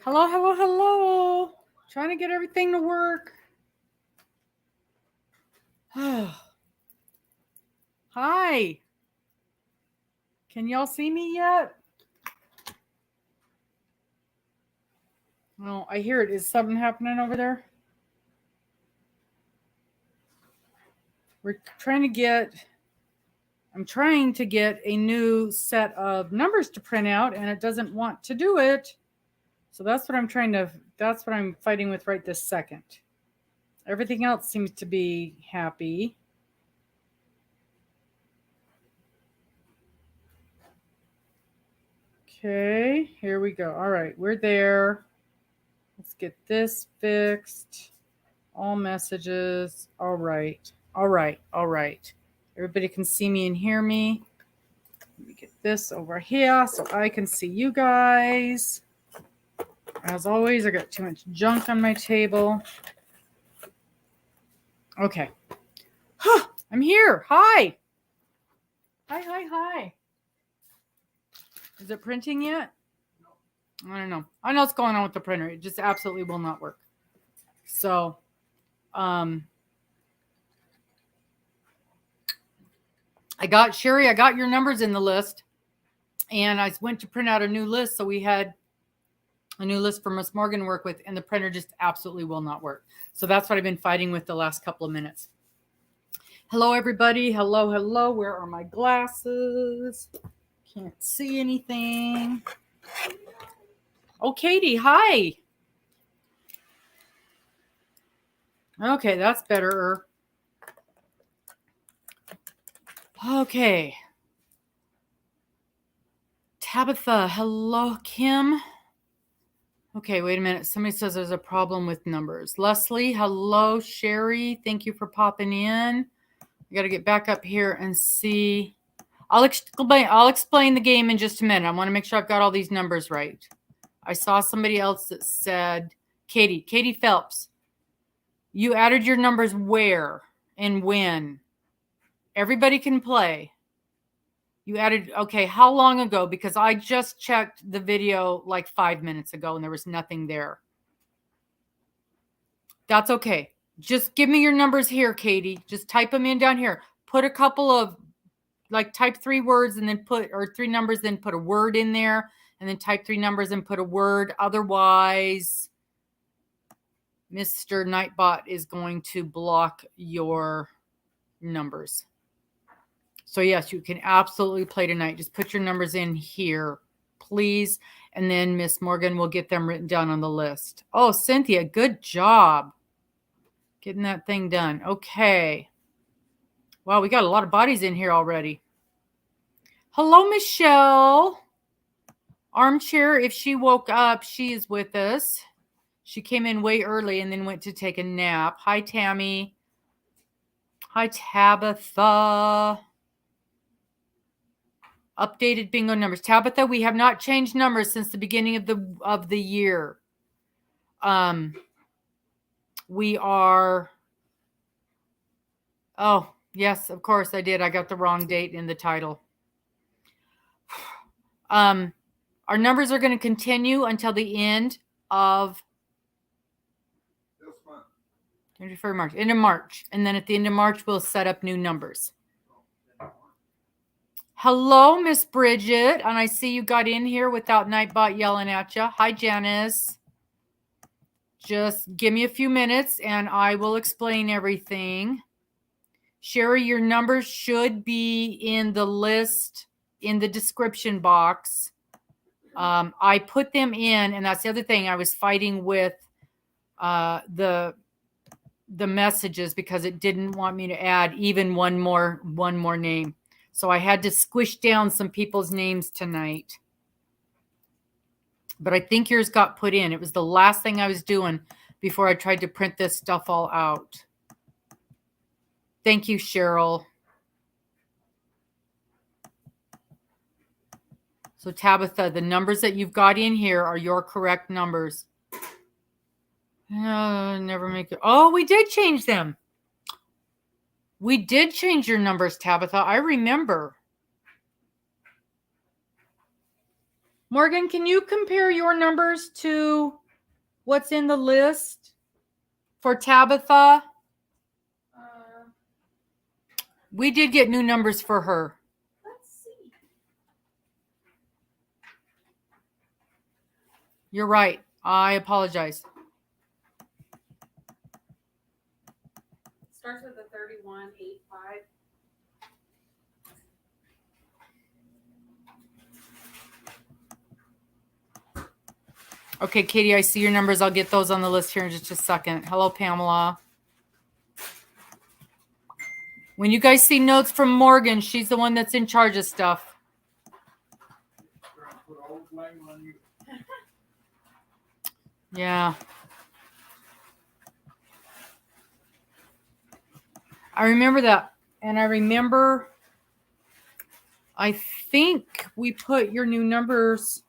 Hello, hello, hello. Trying to get everything to work. Hi. Can y'all see me yet? No, I hear it. Is something happening over there? I'm trying to get a new set of numbers to print out, and it doesn't want to do it. So that's what I'm fighting with right this second. Everything else seems to be happy. Okay, here we go. All right, we're there. Let's get this fixed. All messages. All right. All right. All right. Everybody can see me and hear me. Let me get this over here so I can see you guys. As always, I got too much junk on my table. Okay. I'm here. Hi. Hi. Is it printing yet? I don't know. I know what's going on with the printer. It just absolutely will not work. So, Sherry, I got your numbers in the list, and I went to print out a new list. So we had a new list for Miss Morgan to work with, and the printer just absolutely will not work. So that's what I've been fighting with the last couple of minutes. Hello, everybody. Hello. Where are my glasses? Can't see anything. Oh, Katie, hi. Okay, that's better. Okay. Tabitha, hello, Kim. Okay, wait a minute. Somebody says there's a problem with numbers. Leslie, hello. Sherry, thank you for popping in. I got to get back up here and see. I'll explain the game in just a minute. I want to make sure I've got all these numbers right. I saw somebody else that said, Katie Phillips, you added your numbers where and when? Everybody can play. You added, okay, how long ago? Because I just checked the video like 5 minutes ago and there was nothing there. That's okay. Just give me your numbers here, Katie. Just type them in down here. Put a couple of, type 3 words and then or 3 numbers, then put a word in there, and then type 3 numbers and put a word. Otherwise, Mr. Nightbot is going to block your numbers. So yes, you can absolutely play tonight. Just put your numbers in here, please. And then Miss Morgan will get them written down on the list. Oh, Cynthia, good job getting that thing done. Okay. Wow, we got a lot of bodies in here already. Hello, Michelle. Armchair, if she woke up, she is with us. She came in way early and then went to take a nap. Hi, Tammy. Hi, Tabitha. Updated bingo numbers. Tabitha, we have not changed numbers since the beginning of the year. We are. Oh, yes, of course I did. I got the wrong date in the title. Our numbers are going to continue until the end of March. End of March. And then at the end of March, we'll set up new numbers. Hello, Miss Bridget. And I see you got in here without Nightbot yelling at you. Hi, Janice. Just give me a few minutes and I will explain everything. Sherry, your numbers should be in the list in the description box. I put them in, and that's the other thing. I was fighting with the messages because it didn't want me to add even one more name. So I had to squish down some people's names tonight. But I think yours got put in. It was the last thing I was doing before I tried to print this stuff all out. Thank you, Cheryl. So Tabitha, the numbers that you've got in here are your correct numbers. Never make it. Oh, we did change them. We did change your numbers, Tabitha. I remember. Morgan, can you compare your numbers to what's in the list for Tabitha? We did get new numbers for her. Let's see. You're right. I apologize. Starts with a 3185. Okay, Katie, I see your numbers. I'll get those on the list here in just a second. Hello, Pamela. When you guys see notes from Morgan, she's the one that's in charge of stuff. Yeah. I remember that. And I remember, I think we put your new numbers.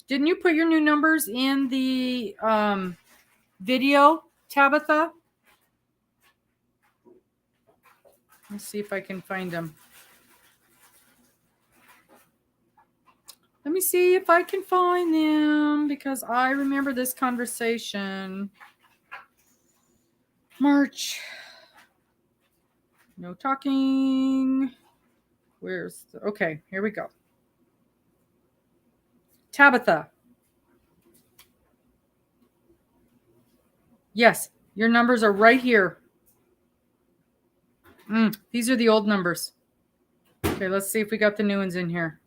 Didn't you put your new numbers in the video, Tabitha? Let's see if I can find them. Let me see if I can find them because I remember this conversation. March. No talking. Where's the, okay, here we go. Tabitha. Yes, your numbers are right here. These are the old numbers. Okay, let's see if we got the new ones in here.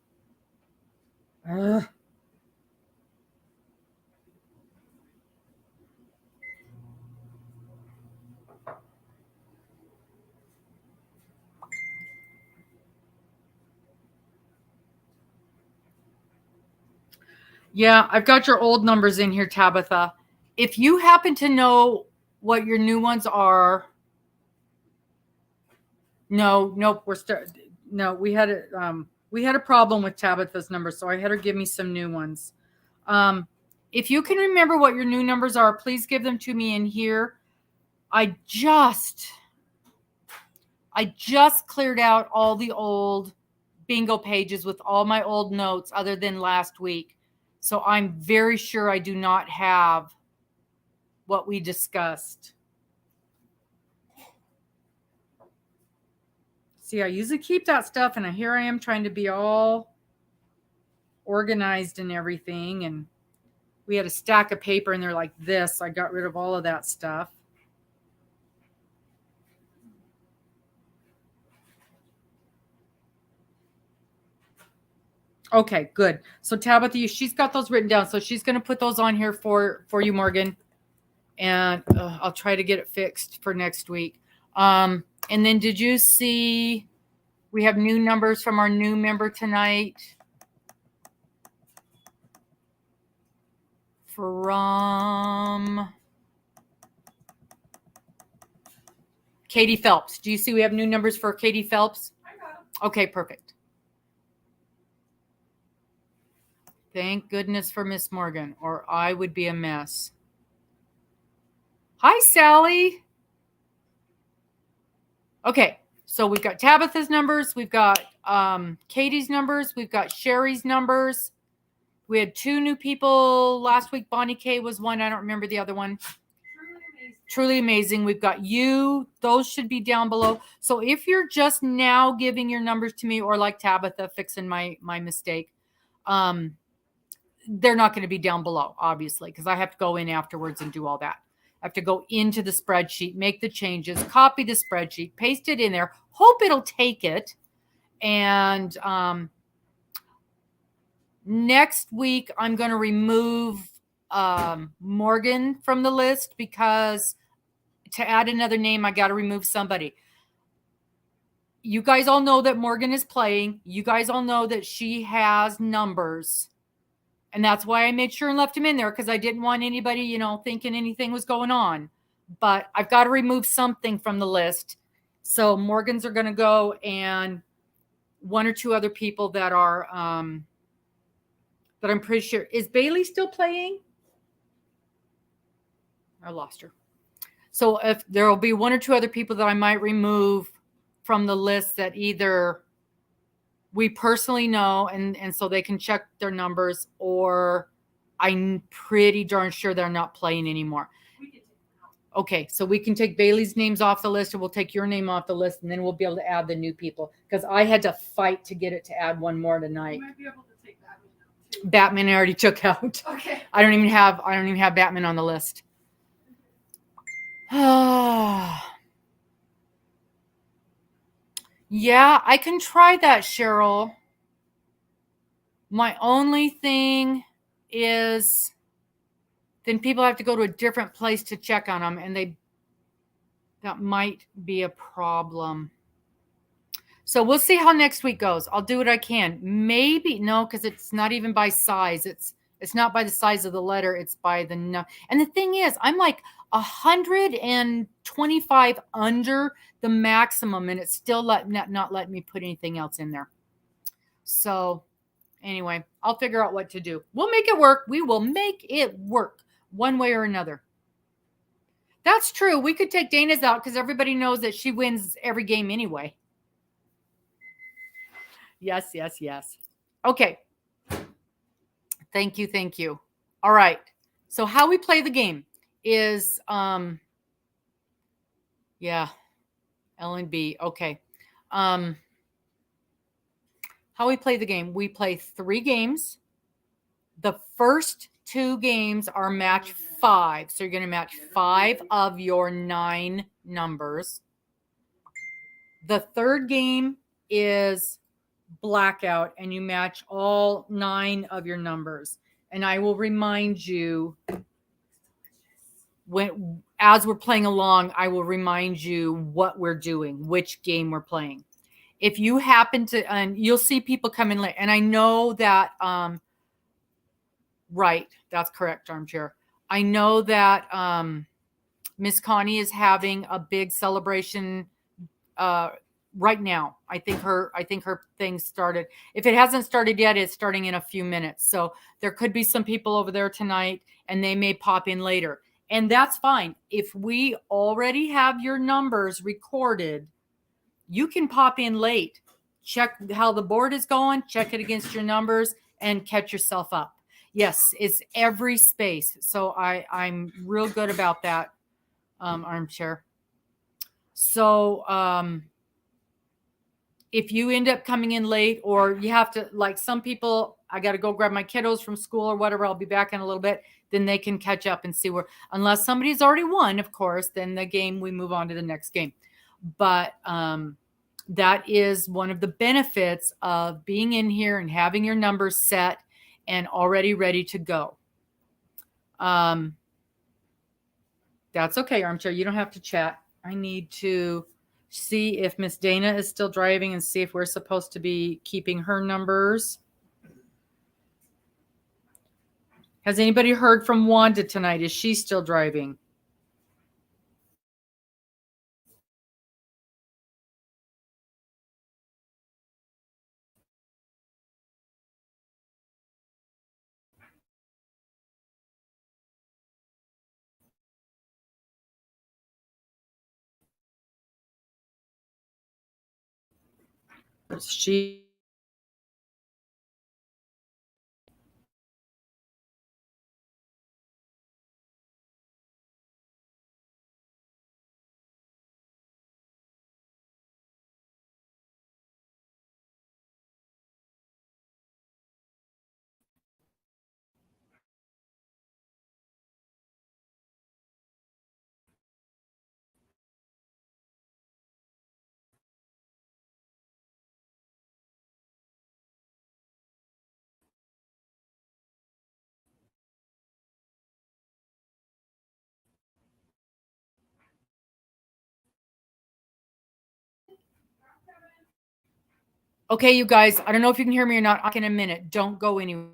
Yeah, I've got your old numbers in here, Tabitha. If you happen to know what your new ones are, no, nope, we had a problem with Tabitha's numbers, so I had her give me some new ones. If you can remember what your new numbers are, please give them to me in here. I just cleared out all the old bingo pages with all my old notes other than last week. So I'm very sure I do not have what we discussed. See, I usually keep that stuff, and here I am trying to be all organized and everything. And we had a stack of paper, and they're like this. So I got rid of all of that stuff. Okay, good. So Tabitha, she's got those written down. So she's going to put those on here for you, Morgan. And I'll try to get it fixed for next week. And then did you see we have new numbers from our new member tonight? From Katie Phelps. Do you see we have new numbers for Katie Phelps? I got them. Okay, perfect. Thank goodness for Miss Morgan, or I would be a mess. Hi, Sally. Okay, so we've got Tabitha's numbers. We've got Katie's numbers. We've got Sherry's numbers. We had 2 new people last week. Bonnie K was one. I don't remember the other one. Truly amazing. We've got you. Those should be down below. So if you're just now giving your numbers to me, or like Tabitha fixing my mistake, they're not going to be down below, obviously, because I have to go in afterwards and do all that. I have to go into the spreadsheet, make the changes, copy the spreadsheet, paste it in there, hope it'll take it. And next week, I'm going to remove Morgan from the list because to add another name, I got to remove somebody. You guys all know that Morgan is playing. You guys all know that she has numbers. And that's why I made sure and left him in there, because I didn't want anybody, thinking anything was going on. But I've got to remove something from the list. So Morgan's are going to go, and 1 or 2 other people that are, that I'm pretty sure. Is Bailey still playing? I lost her. So if there will be 1 or 2 other people that I might remove from the list that either we personally know, and so they can check their numbers, or I'm pretty darn sure they're not playing anymore. Okay, so we can take Bailey's names off the list, and we'll take your name off the list, and then we'll be able to add the new people, because I had to fight to get it to add one more tonight. You might be able to take Batman out too. Batman I already took out. Okay. I don't even have Batman on the list. Yeah, I can try that, Cheryl. My only thing is then people have to go to a different place to check on them, and that might be a problem. So we'll see how next week goes. I'll do what I can. Maybe no, because it's not even by size. It's not by the size of the letter. It's by the number. And the thing is, I'm like 125 under the maximum, and it's still not letting me put anything else in there. So anyway, I'll figure out what to do. We'll make it work. We will make it work one way or another. That's true. We could take Dana's out because everybody knows that she wins every game anyway. Yes, yes, yes. Okay. Thank you, thank you. All right. So how we play the game is, yeah, L and B. Okay. How we play the game? We play 3 games. The first 2 games are match 5. So you're going to match 5 of your 9 numbers. The third game is blackout, and you match all 9 of your numbers. And I will remind you as we're playing along, I will remind you what we're doing, which game we're playing. If you happen to, and you'll see people come in late, and I know that, right, that's correct, Armchair. I know that Miss Connie is having a big celebration right now. I think her thing started. If it hasn't started yet, it's starting in a few minutes. So there could be some people over there tonight, and they may pop in later. And that's fine. If we already have your numbers recorded, you can pop in late, check how the board is going, check it against your numbers, and catch yourself up. Yes, it's every space. So I'm real good about that, Armchair. So if you end up coming in late, or you have to, like some people, I got to go grab my kiddos from school or whatever, I'll be back in a little bit, then they can catch up and see where, unless somebody's already won, of course, then the game, we move on to the next game. But that is one of the benefits of being in here and having your numbers set and already ready to go. That's okay, Armchair. You don't have to chat. I need to see if Miss Dana is still driving and see if we're supposed to be keeping her numbers. Has anybody heard from Wanda tonight? Is she still driving? Is she? Okay, you guys, I don't know if you can hear me or not. I'll in a minute. Don't go anywhere.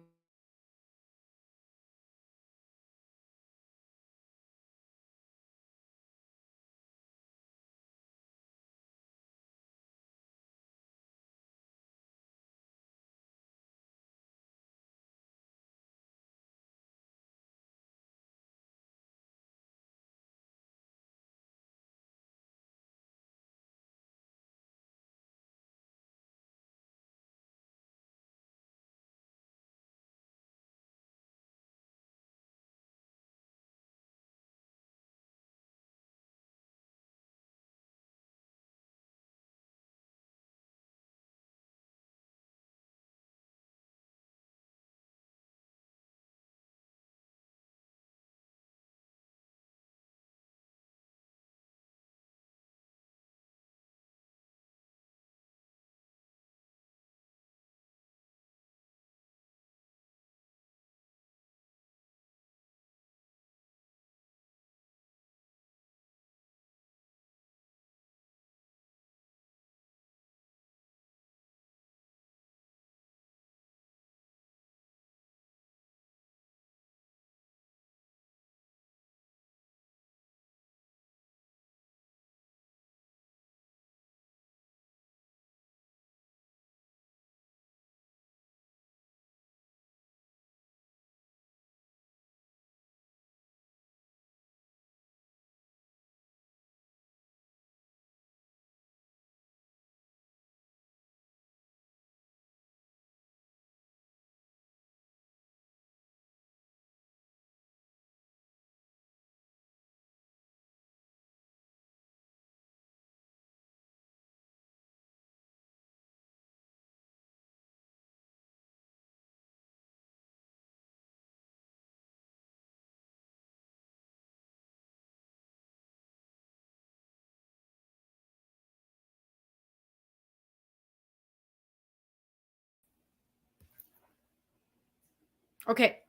Okay.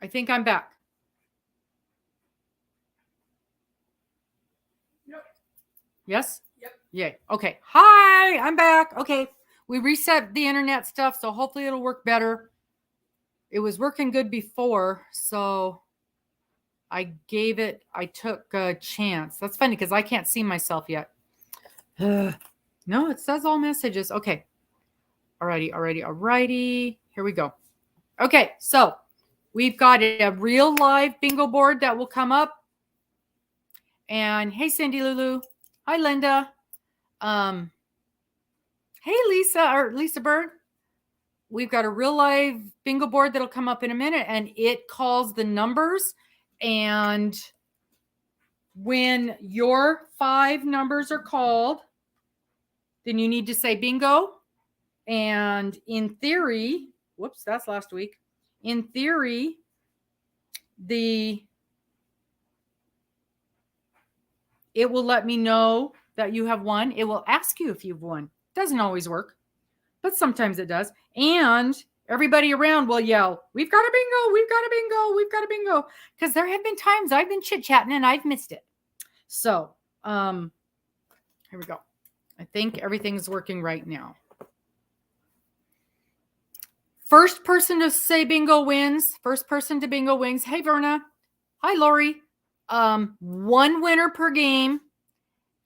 I think I'm back. Yep. Yes? Yep. Yay. Okay. Hi, I'm back. Okay. We reset the internet stuff, so hopefully it'll work better. It was working good before, so I took a chance. That's funny because I can't see myself yet. No, it says all messages. Okay. Alrighty. Here we go. Okay, so we've got a real live bingo board that will come up. And hey, Cindy Lulu. Hi, Linda. Hey, Lisa Bird. We've got a real live bingo board that'll come up in a minute, and it calls the numbers. And when your 5 numbers are called, then you need to say bingo. And in theory, whoops, that's last week. In theory, it will let me know that you have won. It will ask you if you've won. Doesn't always work, but sometimes it does. And everybody around will yell, "We've got a bingo, we've got a bingo, we've got a bingo." Because there have been times I've been chit-chatting and I've missed it. So here we go. I think everything's working right now. First person to say bingo wins. First person to bingo wins. Hey, Verna. Hi, Lori. 1 winner per game.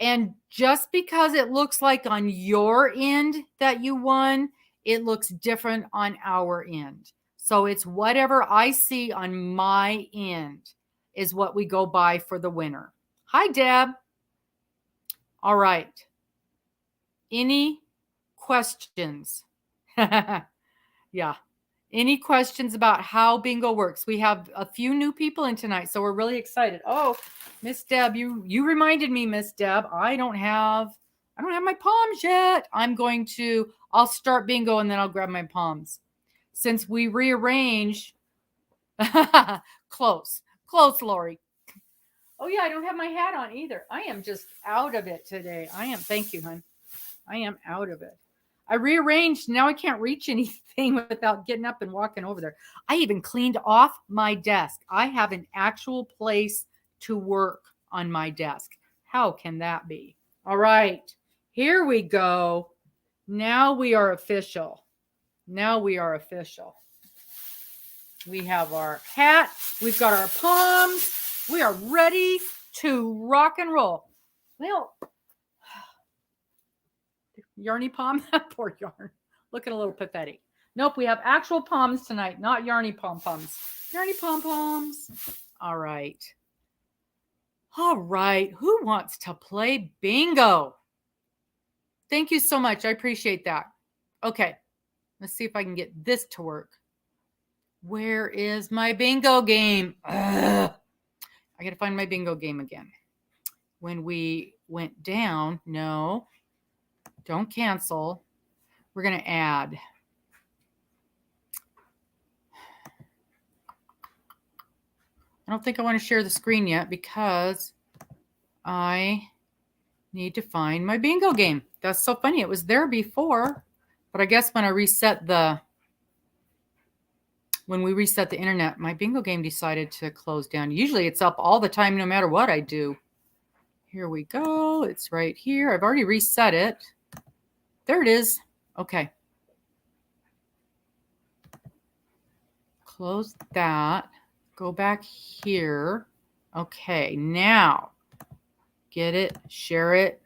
And just because it looks like on your end that you won, it looks different on our end. So it's whatever I see on my end is what we go by for the winner. Hi, Deb. All right. Any questions? Yeah. Any questions about how bingo works? We have a few new people in tonight, so we're really excited. Oh, Miss Deb, you reminded me, Miss Deb. I don't have my palms yet. I'll start bingo and then I'll grab my palms. Since we rearrange, close, Lori. Oh yeah, I don't have my hat on either. I am just out of it today. Thank you, hon. I am out of it. I rearranged. Now I can't reach anything without getting up and walking over there. I even cleaned off my desk. I have an actual place to work on my desk. How can that be? All right, here we go. Now we are official. We have our hat. We've got our palms. We are ready to rock and roll. Well, Yarny palm? Poor yarn. Looking a little pathetic. Nope, we have actual palms tonight, not yarny pom-poms. Yarny pom-poms. All right. Who wants to play bingo? Thank you so much. I appreciate that. Okay. Let's see if I can get this to work. Where is my bingo game? I got to find my bingo game again. When we went down, no. Don't cancel. We're going to add. I don't think I want to share the screen yet because I need to find my bingo game. That's so funny. It was there before, but I guess when we reset the internet, my bingo game decided to close down. Usually it's up all the time, no matter what I do. Here we go. It's right here. I've already reset it. There it is. Okay. Close that. Go back here. Okay, now get it, share it.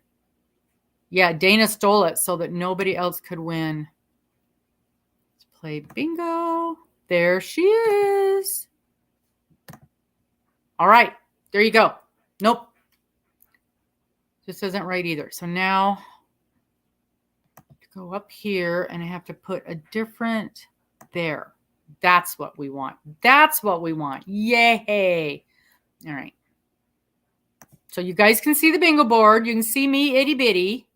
Yeah, Dana stole it so that nobody else could win. Let's play bingo. There she is. All right, there you go. Nope. This isn't right either. So now go up here and I have to put a different there. That's what we want. Yay. All right. So you guys can see the bingo board. You can see me itty bitty.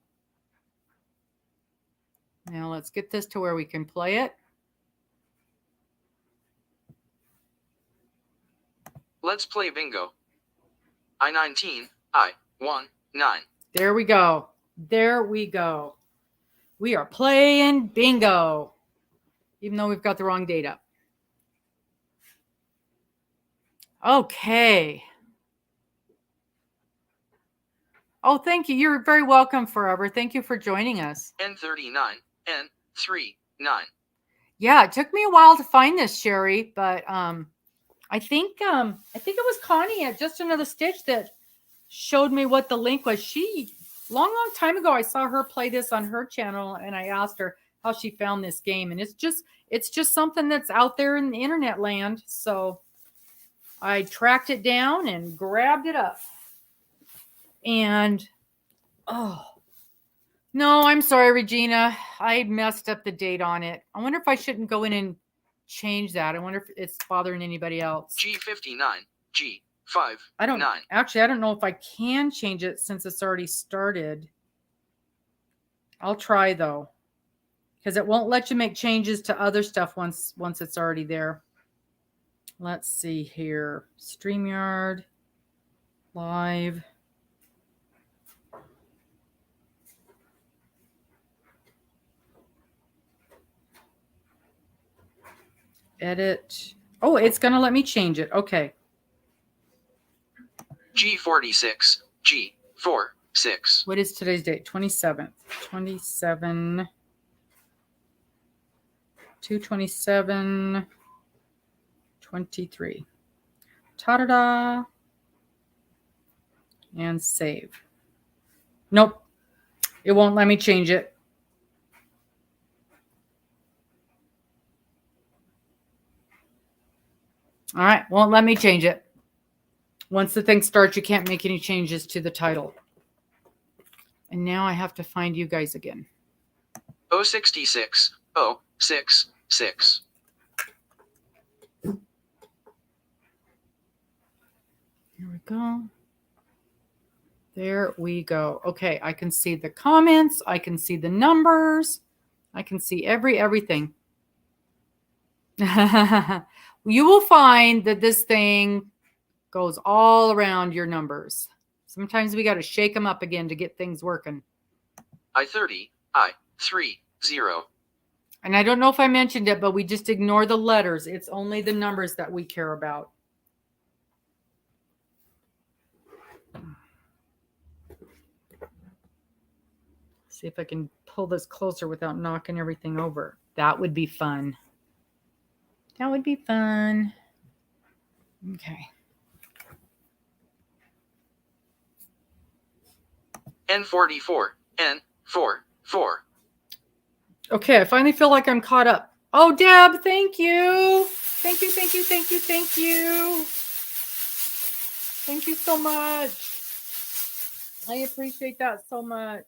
Now let's get this to where we can play it. Let's play bingo. I-19, I-1-9. There we go. We are playing bingo. Even though we've got the wrong date up. Okay. Oh, thank you. You're very welcome, Forever. Thank you for joining us. N39, N39. Yeah, it took me a while to find this, Sherry, but I think it was Connie at Just Another Stitch that showed me what the link was. She long time ago I saw her play this on her channel, and I asked her how she found this game, and it's just something that's out there in the internet land. So I tracked it down and grabbed it up. And oh no, I'm sorry, Regina. I messed up the date on it. I wonder if I shouldn't go in and change that. I wonder if it's bothering anybody else. G59, G5, I don't 9. actually, I don't know if I can change it since it's already started. I'll try though, because it won't let you make changes to other stuff once it's already there. Let's see here. StreamYard Live. Edit. Oh, it's going to let me change it. Okay. G46, G46. What is today's date? 27th. 27. 2/27. 23. Ta-da-da. And save. Nope. It won't let me change it. All right. Won't let me change it. Once the thing starts, you can't make any changes to the title. And now I have to find you guys again. 066, 066. Here we go. There we go. Okay, I can see the comments. I can see the numbers. I can see everything. You will find that this thing goes all around your numbers. Sometimes we got to shake them up again to get things working. I30, I30. And I don't know if I mentioned it, but we just ignore the letters. It's only the numbers that we care about. See if I can pull this closer without knocking everything over. That would be fun. That would be fun. Okay. N44, N44. Okay, I finally feel like I'm caught up. Oh, Deb, thank you. Thank you. Thank you so much. I appreciate that so much.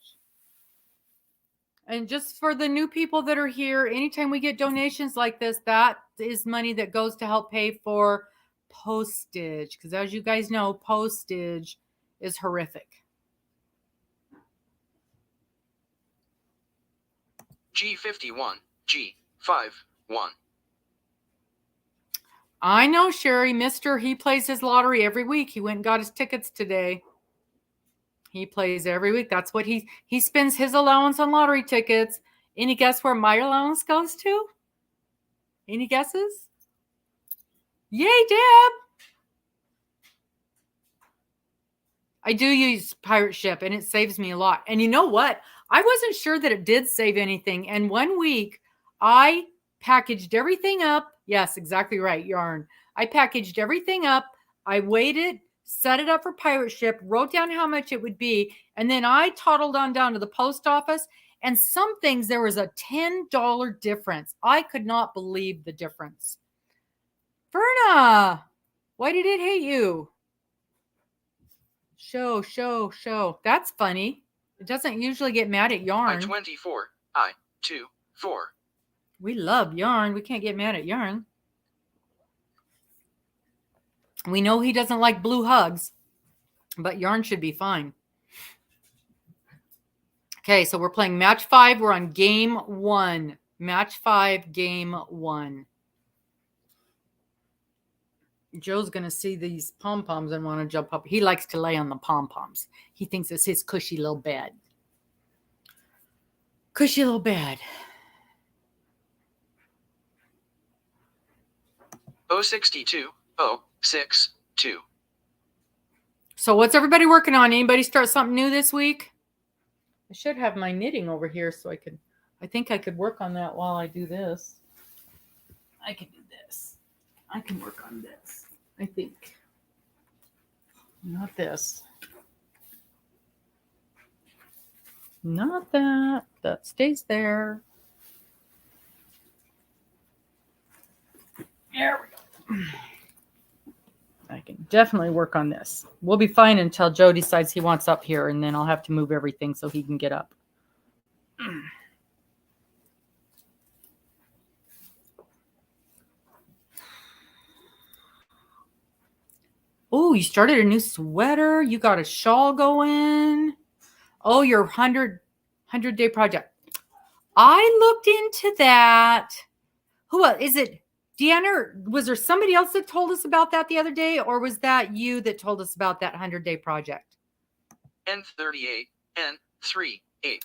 And just for the new people that are here, anytime we get donations like this, that is money that goes to help pay for postage. Because as you guys know, postage is horrific. G51, G51. I know, Sherry. He plays his lottery every week. He went and got his tickets today. He plays every week. That's what he spends his allowance on lottery tickets. Any guess where my allowance goes to? Any guesses? Yay, Deb! I do use Pirate Ship, and it saves me a lot. And you know what? I wasn't sure that it did save anything. And one week, I packaged everything up. Yes, exactly right, yarn. I packaged everything up. I waited, set it up for Pirate Ship, wrote down how much it would be, and then I toddled on down to the post office. And some things, there was a $10 difference. I could not believe the difference. Verna, why did it hate you? Show. That's funny. It doesn't usually get mad at yarn. I24, I24. We love yarn. We can't get mad at yarn. We know he doesn't like blue hugs, but yarn should be fine. Okay, so we're playing match 5. We're on game 1. Match 5, game 1. Joe's going to see these pom-poms and want to jump up. He likes to lay on the pom-poms. He thinks it's his cushy little bed. Cushy little bed. 062, 062. 2. So what's everybody working on? Anybody start something new this week? I should have my knitting over here so I think I could work on that while I do this. I can do this. I can work on this. I think. Not this. Not that. That stays there. There we go. I can definitely work on this. We'll be fine until Joe decides he wants up here, and then I'll have to move everything so he can get up. Oh, you started a new sweater. You got a shawl going. Oh, your 100-day project. I looked into that. Who is it? Deanna, or was there somebody else that told us about that the other day, or was that you that told us about that 100-day project? N38, N38.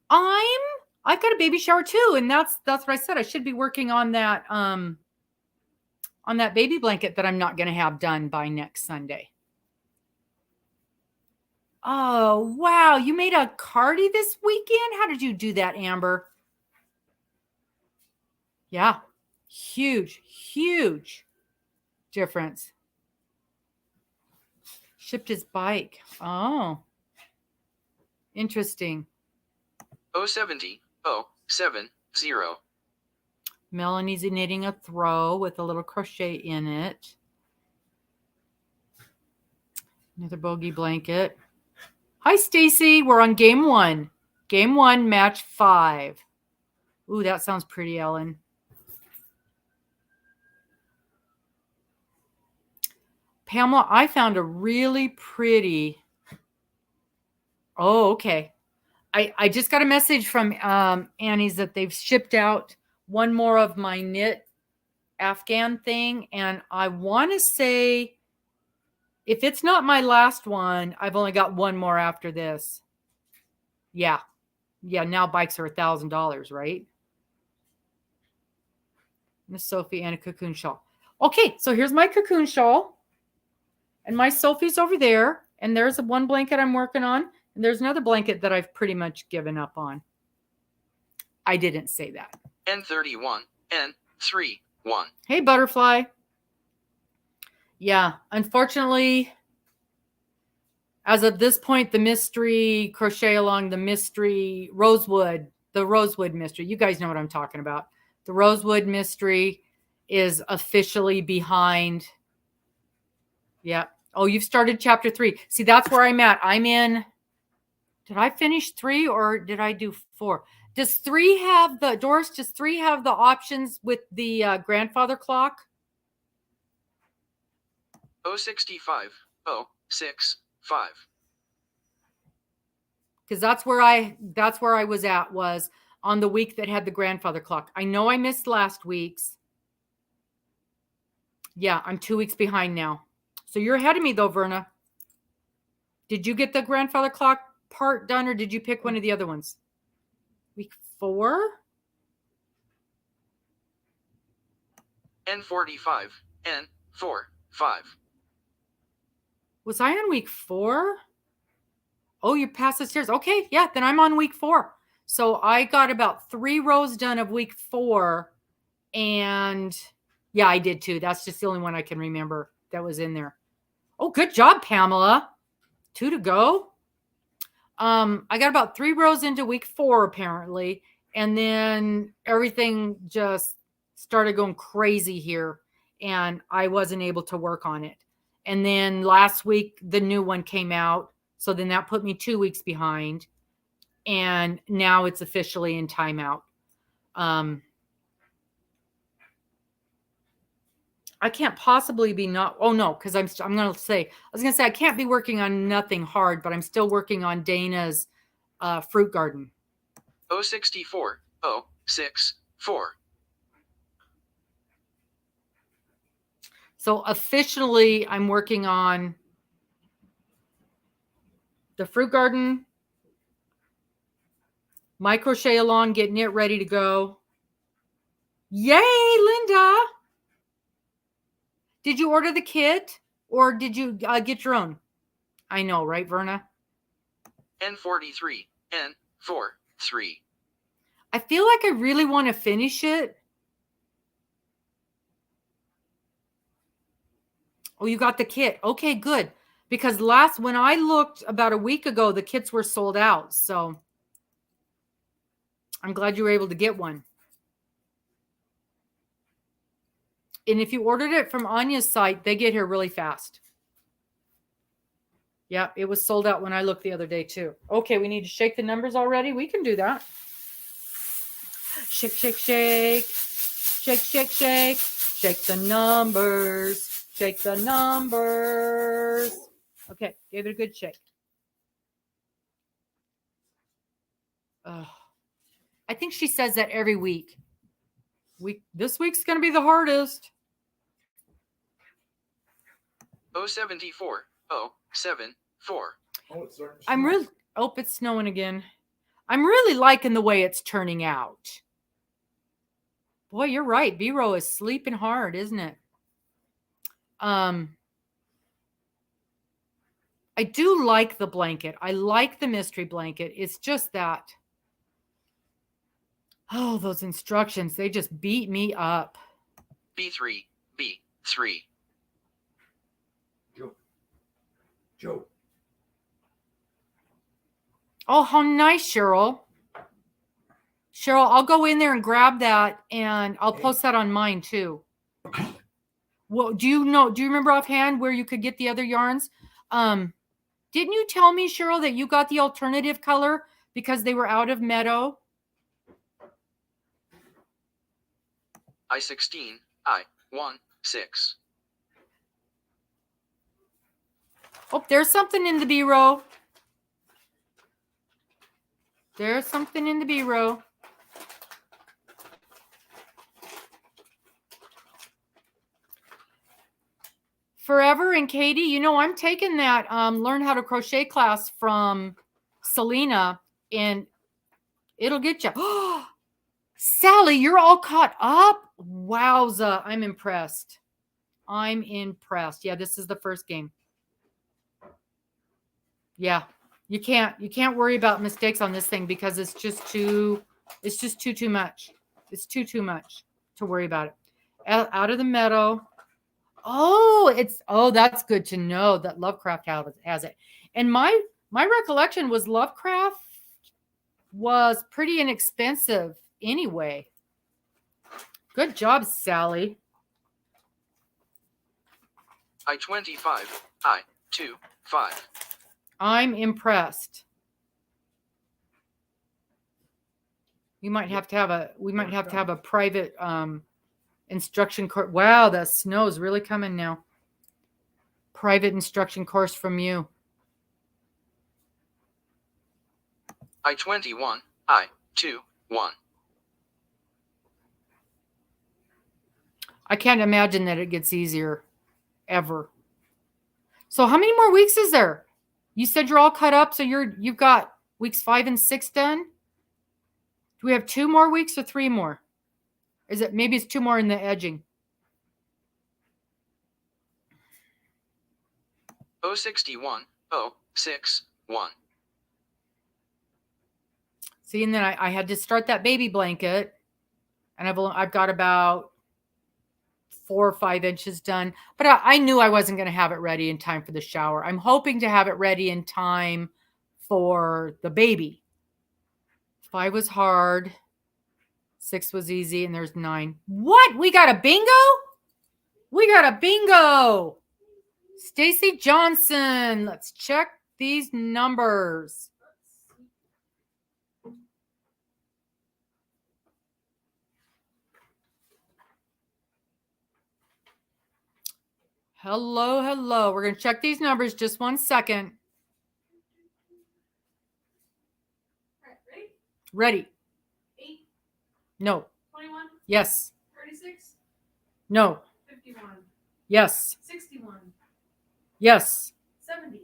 I've got a baby shower too, and that's what I said. I should be working on that baby blanket that I'm not going to have done by next Sunday. Oh, wow. You made a cardi this weekend? How did you do that, Amber? Yeah. Huge difference. Shipped his bike. Oh. Interesting. 070, 070. Melanie's knitting a throw with a little crochet in it. Another bogey blanket. Hi, Stacy. We're on game 1. Game 1, match 5. Ooh, that sounds pretty, Ellen. Pamela, I found a really pretty. Oh, okay. I just got a message from Annie's that they've shipped out one more of my knit Afghan thing. And I want to say, if it's not my last one, I've only got one more after this. Yeah. Yeah, now bikes are $1,000, right? Miss Sophie and a cocoon shawl. Okay, so here's my cocoon shawl. And my Sophie's over there. And there's one blanket I'm working on. And there's another blanket that I've pretty much given up on. I didn't say that. N31, N31. Hey, Butterfly. Yeah, unfortunately, as of this point, the mystery crochet along the mystery Rosewood, the Rosewood mystery. You guys know what I'm talking about. The Rosewood mystery is officially behind. Yeah. Oh, you've started chapter 3. See, that's where I'm at. I'm in. Did I finish 3 or did I do 4? Does 3 have the, Doris, does 3 have the options with the grandfather clock? 065, 065. Because that's where I was at, was on the week that had the grandfather clock. I know I missed last week's. Yeah, I'm 2 weeks behind now. So you're ahead of me though, Verna. Did you get the grandfather clock part done, or did you pick one of the other ones? Week 4? N45, N45. Was I on week 4? Oh, you're past the stairs. Okay, yeah, then I'm on week 4. So I got about 3 rows done of week 4. And yeah, I did too. That's just the only one I can remember that was in there. Oh, good job, Pamela. 2 to go. I got about 3 rows into week 4, apparently. And then everything just started going crazy here. And I wasn't able to work on it. And then last week, the new one came out. So then that put me 2 weeks behind. And now it's officially in timeout. I can't possibly be not. Oh, no, because I'm going to say, I can't be working on nothing hard, but I'm still working on Dana's fruit garden. 064, 064. So officially, I'm working on the fruit garden, my crochet along, getting it ready to go. Yay, Linda. Did you order the kit? Or did you get your own? I know, right, Verna? N43, N4, 3. I feel like I really want to finish it. Oh, you got the kit. Okay, good. Because when I looked about a week ago, the kits were sold out. So I'm glad you were able to get one. And if you ordered it from Anya's site, they get here really fast. Yeah, it was sold out when I looked the other day too. Okay, we need to shake the numbers already. We can do that. Shake, shake, shake. Shake, shake, shake. Shake the numbers. Shake the numbers. Okay, gave it a good shake. I think she says that every week. This week's going to be the hardest. 074, 074. Oh, it's starting to I'm snow. really. Oh, it's snowing again. I'm really liking the way it's turning out. Boy, you're right. B-row is sleeping hard, isn't it? I do like the blanket. I like the mystery blanket. It's just that. Oh, those instructions, they just beat me up. B3, B3. Joe. Oh, how nice, Cheryl. Cheryl, I'll go in there and grab that, and I'll post that on mine too. Well, do you remember offhand where you could get the other yarns? Didn't you tell me, Cheryl, that you got the alternative color because they were out of meadow? I16, I16. Oh, there's something in the B row. There's something in the B row. Forever and Katie, you know, I'm taking that learn how to crochet class from Selena, and it'll get you. Oh, Sally, you're all caught up. Wowza, I'm impressed. I'm impressed. Yeah, this is the first game. Yeah, you can't worry about mistakes on this thing because it's just too much. It's too much to worry about it. Out of the meadow. Oh, that's good to know that Lovecraft has it. And my recollection was Lovecraft was pretty inexpensive anyway. Good job, Sally. I25, I25. I'm impressed. We might have to have a private instruction course. Wow, the snow is really coming now. Private instruction course from you. I21, I21. I can't imagine that it gets easier ever. So how many more weeks is there? You said you're all cut up, so you've got weeks 5 and 6 done? Do we have 2 more weeks or 3 more? Is it maybe it's 2 more in the edging? 061, 061. See, and then I had to start that baby blanket, and I've got about 4 or 5 inches done, but I knew I wasn't going to have it ready in time for the shower. I'm hoping to have it ready in time for the baby. 5 was hard. 6 was easy, and there's 9. What? We got a bingo? We got a bingo. Stacy Johnson. Let's check these numbers. Hello, hello. We're going to check these numbers just 1 second. All right, Ready? 8, No. 21, Yes. 36, No. 51, Yes. 61, Yes. 70,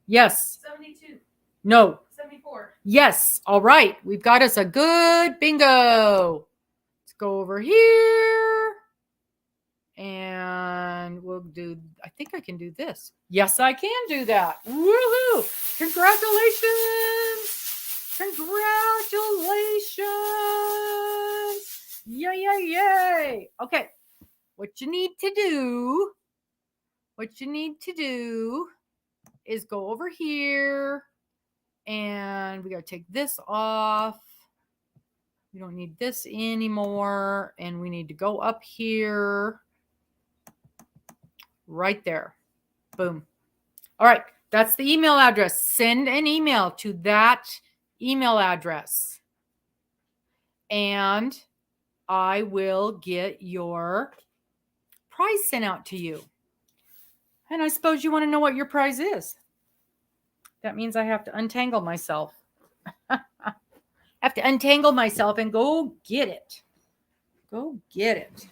Yes. 72, No. 74. Yes. All right. We've got us a good bingo. Let's go over here. And we'll do, I think I can do this. Yes, I can do that. Woohoo! Congratulations! Congratulations! Yay, yay, yay. Okay. What you need to do is go over here and we got to take this off. We don't need this anymore. And we need to go up here. Right there. Boom. All right. That's the email address. Send an email to that email address. And I will get your prize sent out to you. And I suppose you want to know what your prize is. That means I have to untangle myself. I have to untangle myself and go get it. Go get it.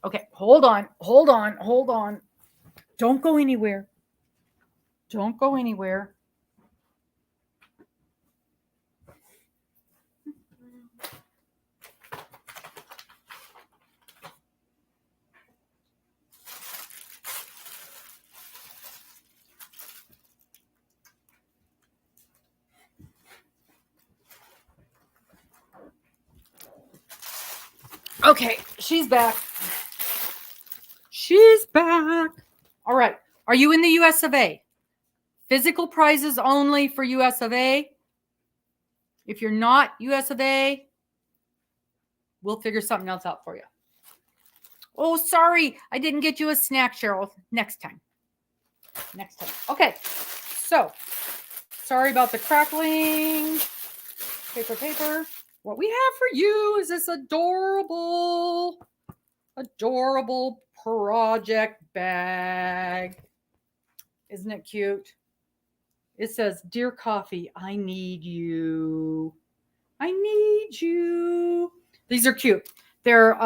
Okay, hold on. Don't go anywhere. Don't go anywhere. Okay, she's back. She's back. All right. Are you in the US of A? Physical prizes only for US of A. If you're not US of A, we'll figure something else out for you. Oh, sorry. I didn't get you a snack, Cheryl. Next time. Next time. Okay. So, sorry about the crackling. Paper. What we have for you is this adorable project bag. Isn't it cute? It says, "Dear Coffee, I need you. I need you." These are cute. They're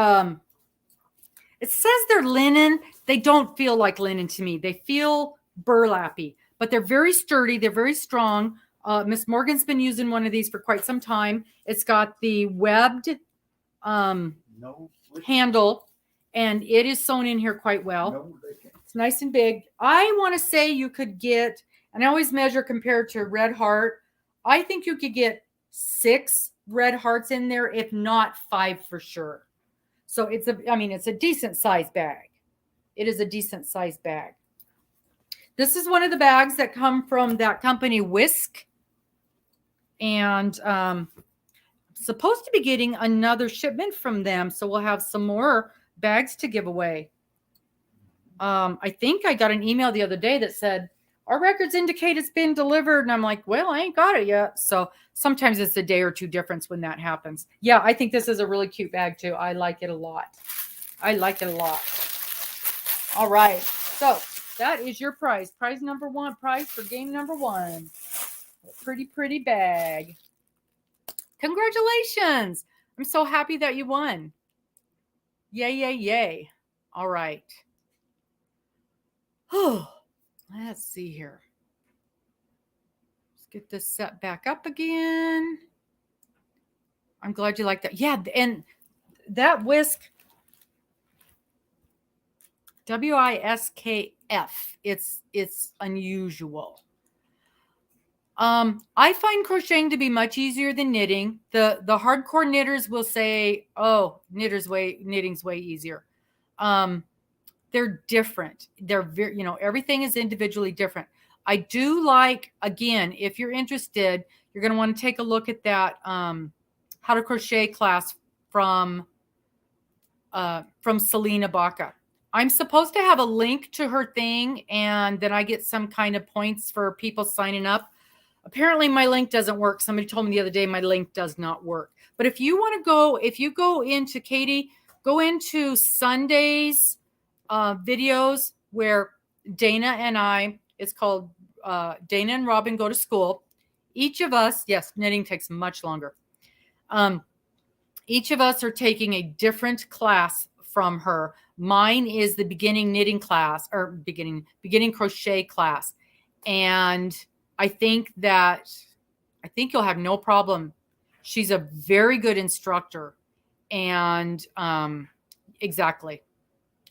it says they're linen. They don't feel like linen to me. They feel burlappy, but they're very sturdy. They're very strong. Miss Morgan's been using one of these for quite some time. It's got the webbed handle, and it is sewn in here quite well. It's nice and big. I want to say you could get, and I always measure compared to Red Heart. I think you could get 6 Red Hearts in there, if not 5 for sure. So it's a decent size bag. It is a decent size bag. This is one of the bags that come from that company Whisk. And supposed to be getting another shipment from them, so we'll have some more bags to give away. I think I got an email the other day that said our records indicate it's been delivered, and I'm like, well, I ain't got it yet. So sometimes it's a day or two difference when that happens. Yeah, I think this is a really cute bag too. I like it a lot. All right, so that is your prize. Prize number 1. Prize for game number 1. Pretty bag. Congratulations. I'm so happy that you won. Yay. All right. Oh, let's see here. Let's get this set back up again. I'm glad you like that. Yeah, and that Whisk, WISKF, it's unusual. I find crocheting to be much easier than knitting. The hardcore knitters will say, "Oh, knitting's way easier." They're different. They're very, everything is individually different. I do like, again, if you're interested, you're going to want to take a look at that how to crochet class from Selena Baca. I'm supposed to have a link to her thing, and then I get some kind of points for people signing up. Apparently my link doesn't work. Somebody told me the other day my link does not work. But if you want to go, if you go into Katie, go into Sunday's videos where Dana and I, it's called Dana and Robin Go to School. Each of us, yes, knitting takes much longer. Each of us are taking a different class from her. Mine is the beginning knitting class, or beginning crochet class. And I think you'll have no problem. She's a very good instructor, And exactly,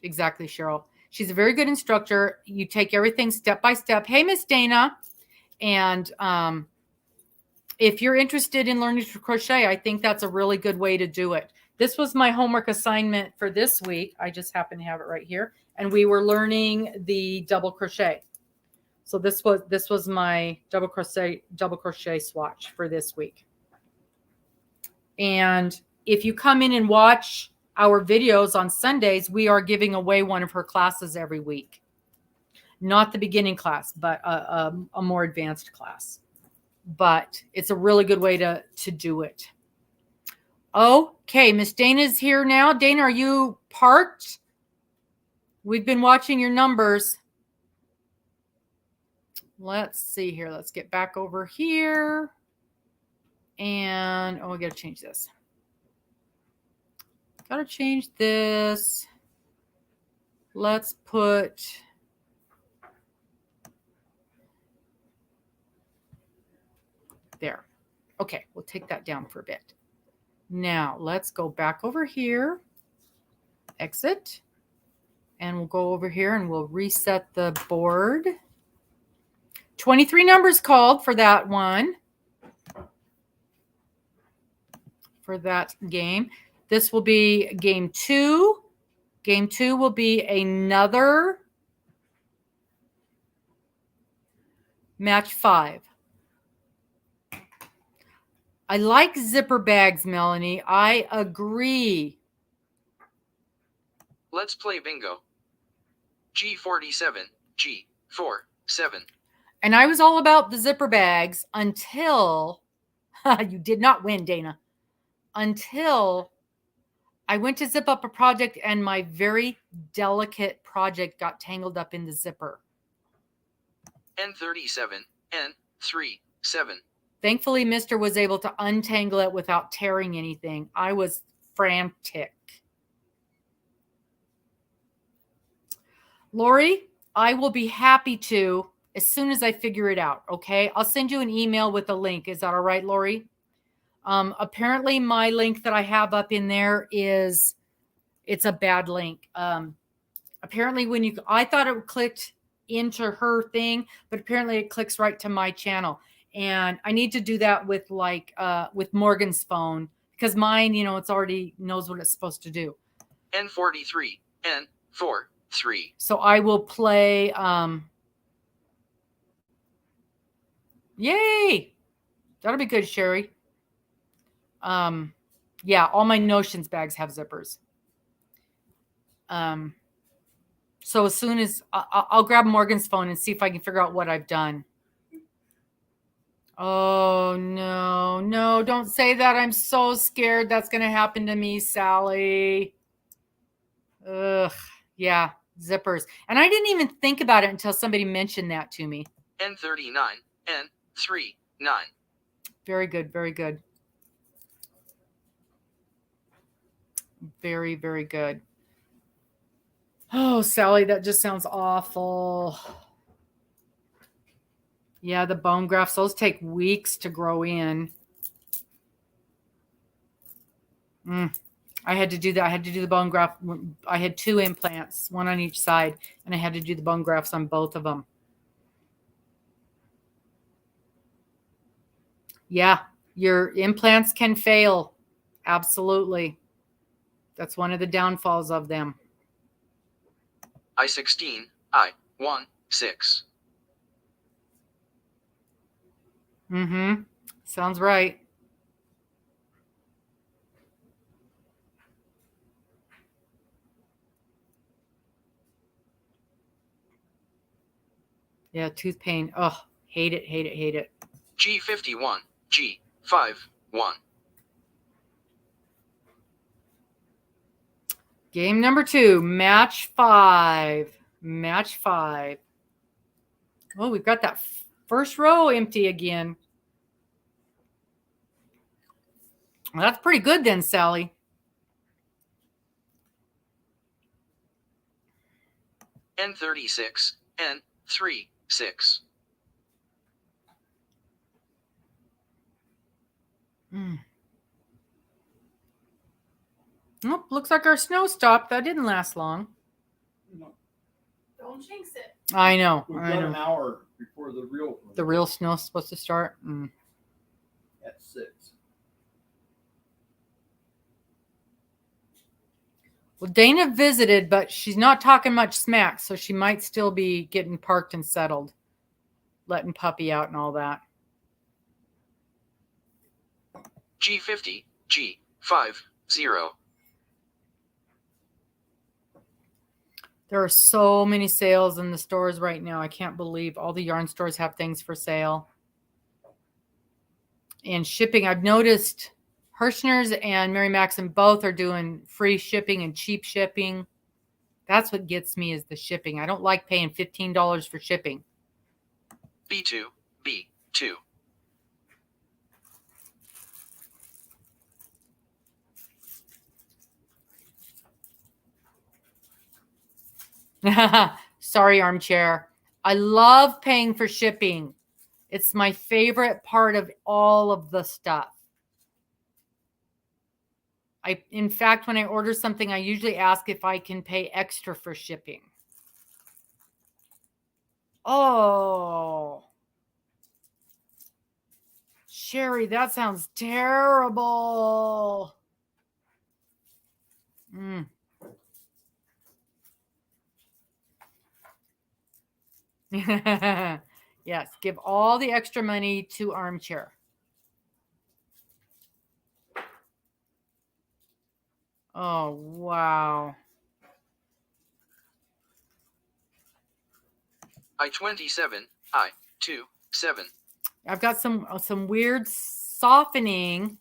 Cheryl. She's a very good instructor. You take everything step by step. Hey, Miss Dana. And if you're interested in learning to crochet, I think that's a really good way to do it. This was my homework assignment for this week. I just happen to have it right here. And we were learning the double crochet. So this was my double crochet swatch for this week. And if you come in and watch our videos on Sundays, we are giving away one of her classes every week. Not the beginning class, but a more advanced class. But it's a really good way to do it. Okay, Miss Dana's here now. Dana, are you parked? We've been watching your numbers. Let's see here. Let's get back over here. And, we got to change this. Got to change this. Let's put... there. Okay, we'll take that down for a bit. Now, let's go back over here. Exit. And we'll go over here and we'll reset the board. 23 numbers called for that one. For that game. This will be game 2. Game 2 will be another match 5. I like zipper bags, Melanie. I agree. Let's play bingo. G47, G47. And I was all about the zipper bags until you did not win, Dana. Until I went to zip up a project and my very delicate project got tangled up in the zipper. N37, N37. Thankfully, Mr. was able to untangle it without tearing anything. I was frantic. Lori, I will be happy to as soon as I figure it out, okay? I'll send you an email with a link. Is that all right, Lori? Apparently, my link that I have up in there it's a bad link. Apparently, I thought it clicked into her thing, but apparently it clicks right to my channel. And I need to do that with with Morgan's phone because mine, it's already knows what it's supposed to do. N43, N43. So I will play. Yay! That'll be good, Sherry. Yeah, all my Notions bags have zippers. So as soon as I'll grab Morgan's phone and see if I can figure out what I've done. Oh, no, don't say that. I'm so scared that's going to happen to me, Sally. Ugh, yeah, zippers. And I didn't even think about it until somebody mentioned that to me. N39, N39. Very good, very good. Very, very good. Oh, Sally, that just sounds awful. Yeah, the bone grafts, those take weeks to grow in. I had to do that. I had to do the bone graft. I had 2 implants, one on each side, and I had to do the bone grafts on both of them. Yeah, your implants can fail. Absolutely. That's one of the downfalls of them. I16, I16. Mm-hmm. Sounds right. Yeah, tooth pain. Oh, hate it, hate it, hate it. G51, G51. Game number 2, match 5. Match 5. Oh, we've got that first row empty again. Well, that's pretty good then, Sally. N36, N36. Nope, looks like our snow stopped. That didn't last long. Don't jinx it. I know. We've I got an know. hour before The real snow's supposed to start. at 6. Well, Dana visited, but she's not talking much smack, so she might still be getting parked and settled, letting puppy out and all that. G50, G50. There are so many sales in the stores right now. I can't believe all the yarn stores have things for sale. And shipping, I've noticed Hirschner's and Mary Maxim both are doing free shipping and cheap shipping. That's what gets me, is the shipping. I don't like paying $15 for shipping. B2, B2. Sorry, Armchair. I love paying for shipping. It's my favorite part of all of the stuff. In fact, when I order something, I usually ask if I can pay extra for shipping. Oh, Sherry, that sounds terrible. Yes, give all the extra money to Armchair. Oh, wow. I27, I27. I've got some weird softening,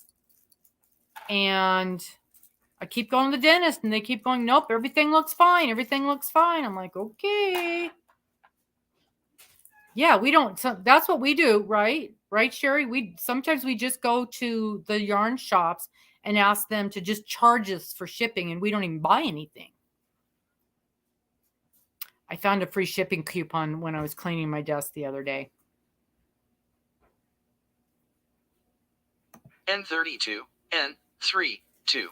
and I keep going to the dentist, and they keep going, nope, everything looks fine. Everything looks fine. I'm like, okay. Yeah, we don't. So that's what we do, right? Right, Sherry? Sometimes we just go to the yarn shops and ask them to just charge us for shipping, and we don't even buy anything. I found a free shipping coupon when I was cleaning my desk the other day. N32, N32.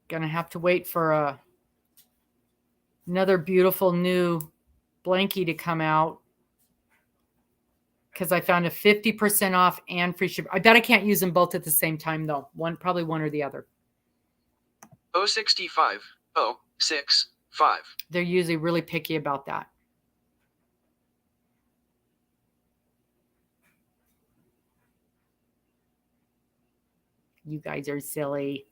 Gonna have to wait for another beautiful new blankie to come out, because I found a 50% off and free shipping. I bet I can't use them both at the same time, though. Probably one or the other. 065, 065. They're usually really picky about that. You guys are silly.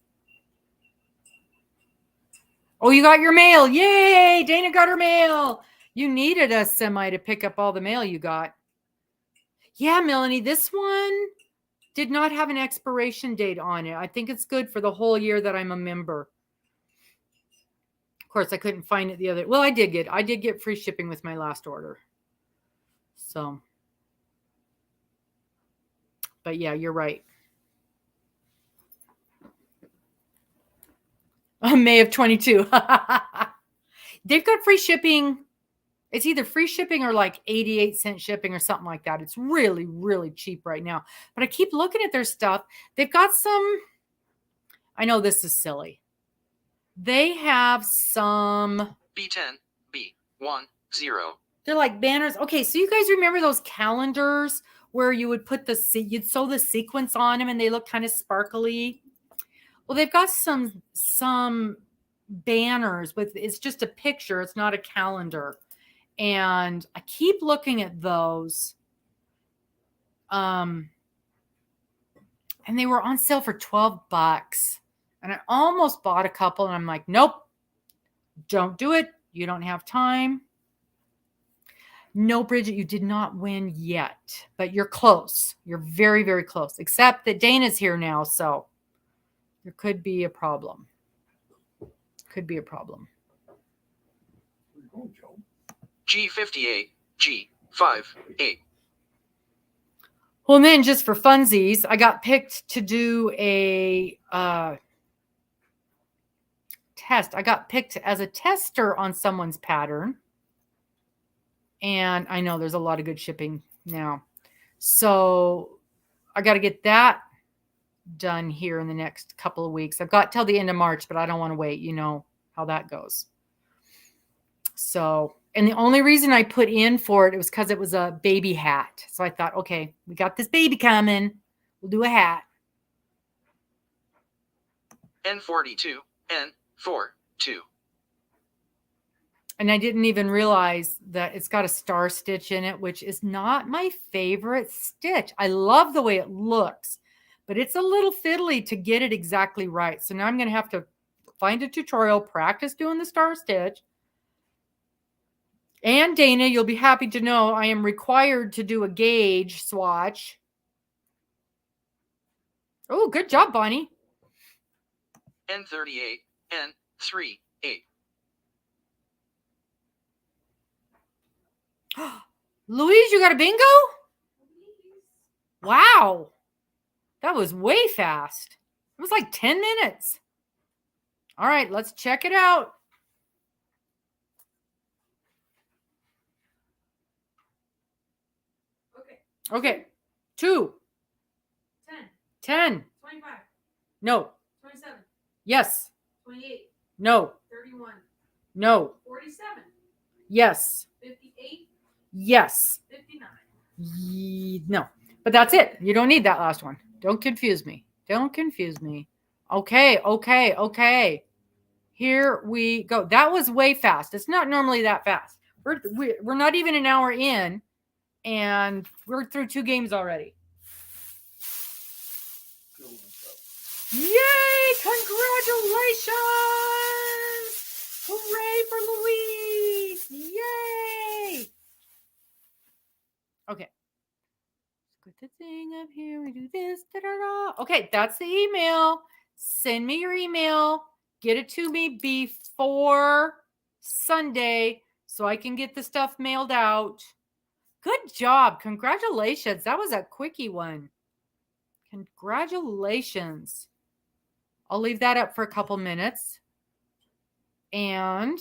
Oh, you got your mail. Yay! Dana got her mail. You needed a semi to pick up all the mail you got. Yeah, Melanie, this one did not have an expiration date on it. I think it's good for the whole year that I'm a member. Of course, I couldn't find it the other. Well, I did get free shipping with my last order. So, but yeah, you're right. May of 22. They've got free shipping. It's either free shipping or like 88-cent shipping or something like that. It's really, really cheap right now. But I keep looking at their stuff. They've got some, I know this is silly. They have some B10, B10. They're like banners. Okay, so you guys remember those calendars where you would put you'd sew the sequence on them and they look kind of sparkly? Well, they've got some banners with, it's just a picture. It's not a calendar. And I keep looking at those. And they were on sale for $12. And I almost bought a couple and I'm like, nope, don't do it. You don't have time. No, Bridget, you did not win yet, but you're close. You're very, very close, except that Dana's here now. So there could be a problem. Could be a problem. Where you going, Joe? G58, G58. Well, and then just for funsies, I got picked to do a test. I got picked as a tester on someone's pattern. And I know there's a lot of good shipping now. So I got to get that done here in the next couple of weeks. I've got till the end of March, but I don't want to wait. You know how that goes. So, and the only reason I put in for it was because it was a baby hat. So I thought, okay, we got this baby coming. We'll do a hat. N42, N42. And I didn't even realize that it's got a star stitch in it, which is not my favorite stitch. I love the way it looks, but it's a little fiddly to get it exactly right. So now I'm going to have to find a tutorial, practice doing the star stitch. And Dana, you'll be happy to know I am required to do a gauge swatch. Oh, good job, Bonnie. N38, N38. Louise, you got a bingo? Wow. That was way fast. It was like 10 minutes. All right, let's check it out. Okay. 2. 10, 10. 25, No. 27, Yes. 28, No. 31, No. 47, Yes. 58, Yes. 59. No. But that's it. You don't need that last one. Don't confuse me. Don't confuse me. Okay. Okay. Okay. Here we go. That was way fast. It's not normally that fast. We're not even an hour in, and we're through 2 games already. Yay! Congratulations! Hooray for Louise! Yay! Okay. Put the thing up here. We do this. Da-da-da. Okay, that's the email. Send me your email. Get it to me before Sunday so I can get the stuff mailed out. Good job. Congratulations. That was a quickie one. Congratulations. I'll leave that up for a couple minutes. And,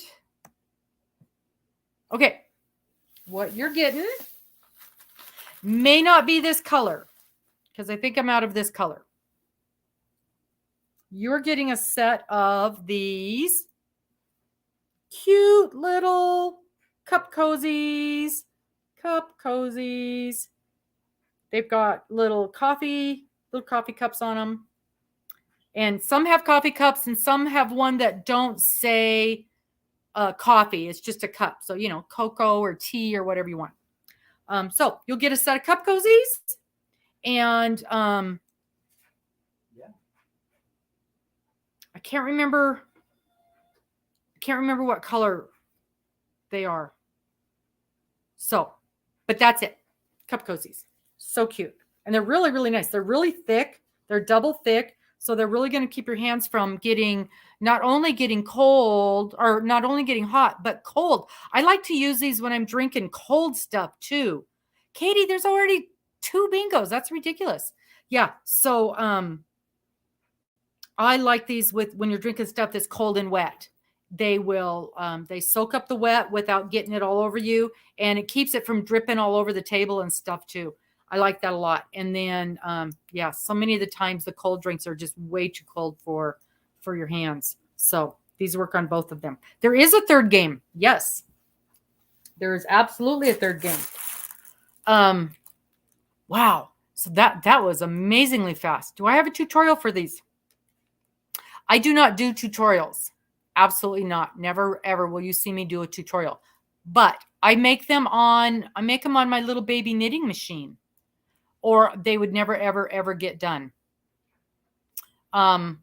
okay, what you're getting may not be this color because I think I'm out of this color. You're getting a set of these cute little cup cozies. Cup cozies. They've got little coffee cups on them. And some have coffee cups and some have one that don't say coffee. It's just a cup. So, you know, cocoa or tea or whatever you want. So you'll get a set of cup cozies. And I can't remember what color they are. So, but that's it. Cup cozies. So cute. And they're really, really nice. They're really thick. They're double thick. So they're really going to keep your hands from not only getting cold or not only getting hot, but cold. I like to use these when I'm drinking cold stuff too. Katie, there's already 2 bingos. That's ridiculous. Yeah. So, I like these when you're drinking stuff that's cold and wet. They will, they soak up the wet without getting it all over you. And it keeps it from dripping all over the table and stuff too. I like that a lot. And then, yeah, so many of the times the cold drinks are just way too cold for your hands. So these work on both of them. There is a third game. Yes, there is absolutely a third game. Wow. So that was amazingly fast. Do I have a tutorial for these? I do not do tutorials. Absolutely not. Never, ever will you see me do a tutorial. But I make them on my little baby knitting machine. Or they would never, ever, ever get done. And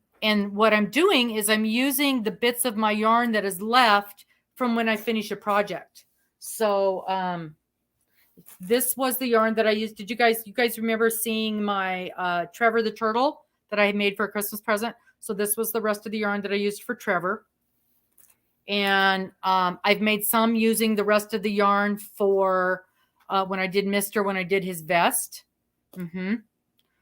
what I'm doing is I'm using the bits of my yarn that is left from when I finish a project. So this was the yarn that I used. Did you guys remember seeing my Trevor the turtle that I made for a Christmas present? So this was the rest of the yarn that I used for Trevor. And I've made some using the rest of the yarn for when I did when I did his vest.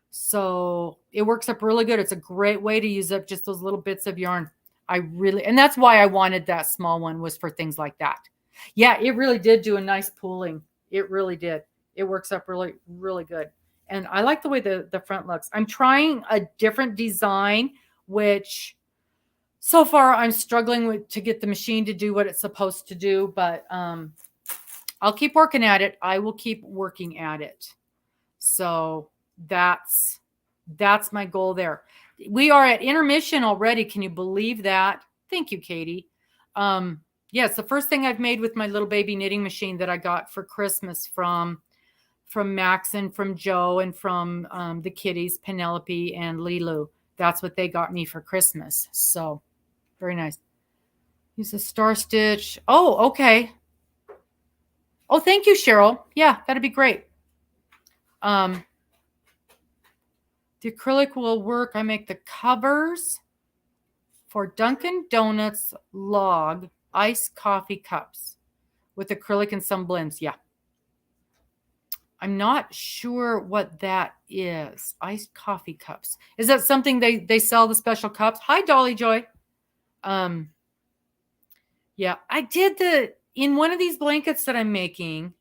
So it works up really good. It's a great way to use up just those little bits of yarn. And that's why I wanted that small one, was for things like that. Yeah, it really did do a nice pooling. It really did. It works up really, really good. And I like the way the front looks. I'm trying a different design, which so far I'm struggling to get the machine to do what it's supposed to do, but I'll keep working at it. I will keep working at it. So that's my goal there. We are at intermission already. Can you believe that? Thank you, Katie. Yeah, it's the first thing I've made with my little baby knitting machine that I got for Christmas from Max and from Joe and from the kitties, Penelope and Lilu. That's what they got me for Christmas. So very nice. Use a star stitch. Oh, okay. Oh, thank you, Cheryl. Yeah, that'd be great. The acrylic will work. I make the covers for Dunkin' Donuts log iced coffee cups with acrylic and some blends. Yeah. I'm not sure what that is. Iced coffee cups. Is that something they sell, the special cups? Hi, Dolly Joy. Yeah, I did in one of these blankets that I'm making.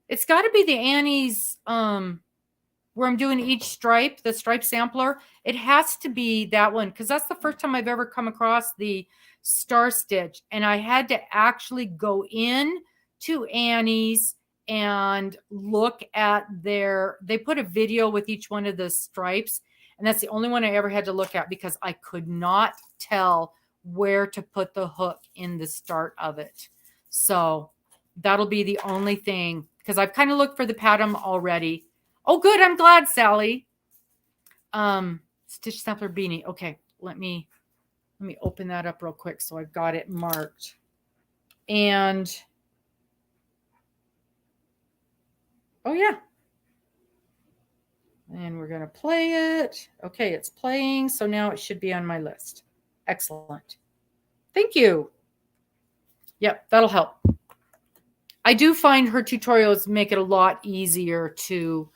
It's got to be the Annie's where I'm doing each stripe, the stripe sampler. It has to be that one because that's the first time I've ever come across the star stitch, and I had to actually go in to Annie's and look at they put a video with each one of the stripes, and that's the only one I ever had to look at because I could not tell where to put the hook in the start of it. So that'll be the only thing because I've kind of looked for the pattern already. Oh, good. I'm glad, Sally. Stitch sampler beanie. Okay, let me open that up real quick so I've got it marked. And oh yeah. And we're going to play it. Okay, it's playing. So now it should be on my list. Excellent. Thank you. Yep, that'll help. I do find her tutorials make it a lot easier to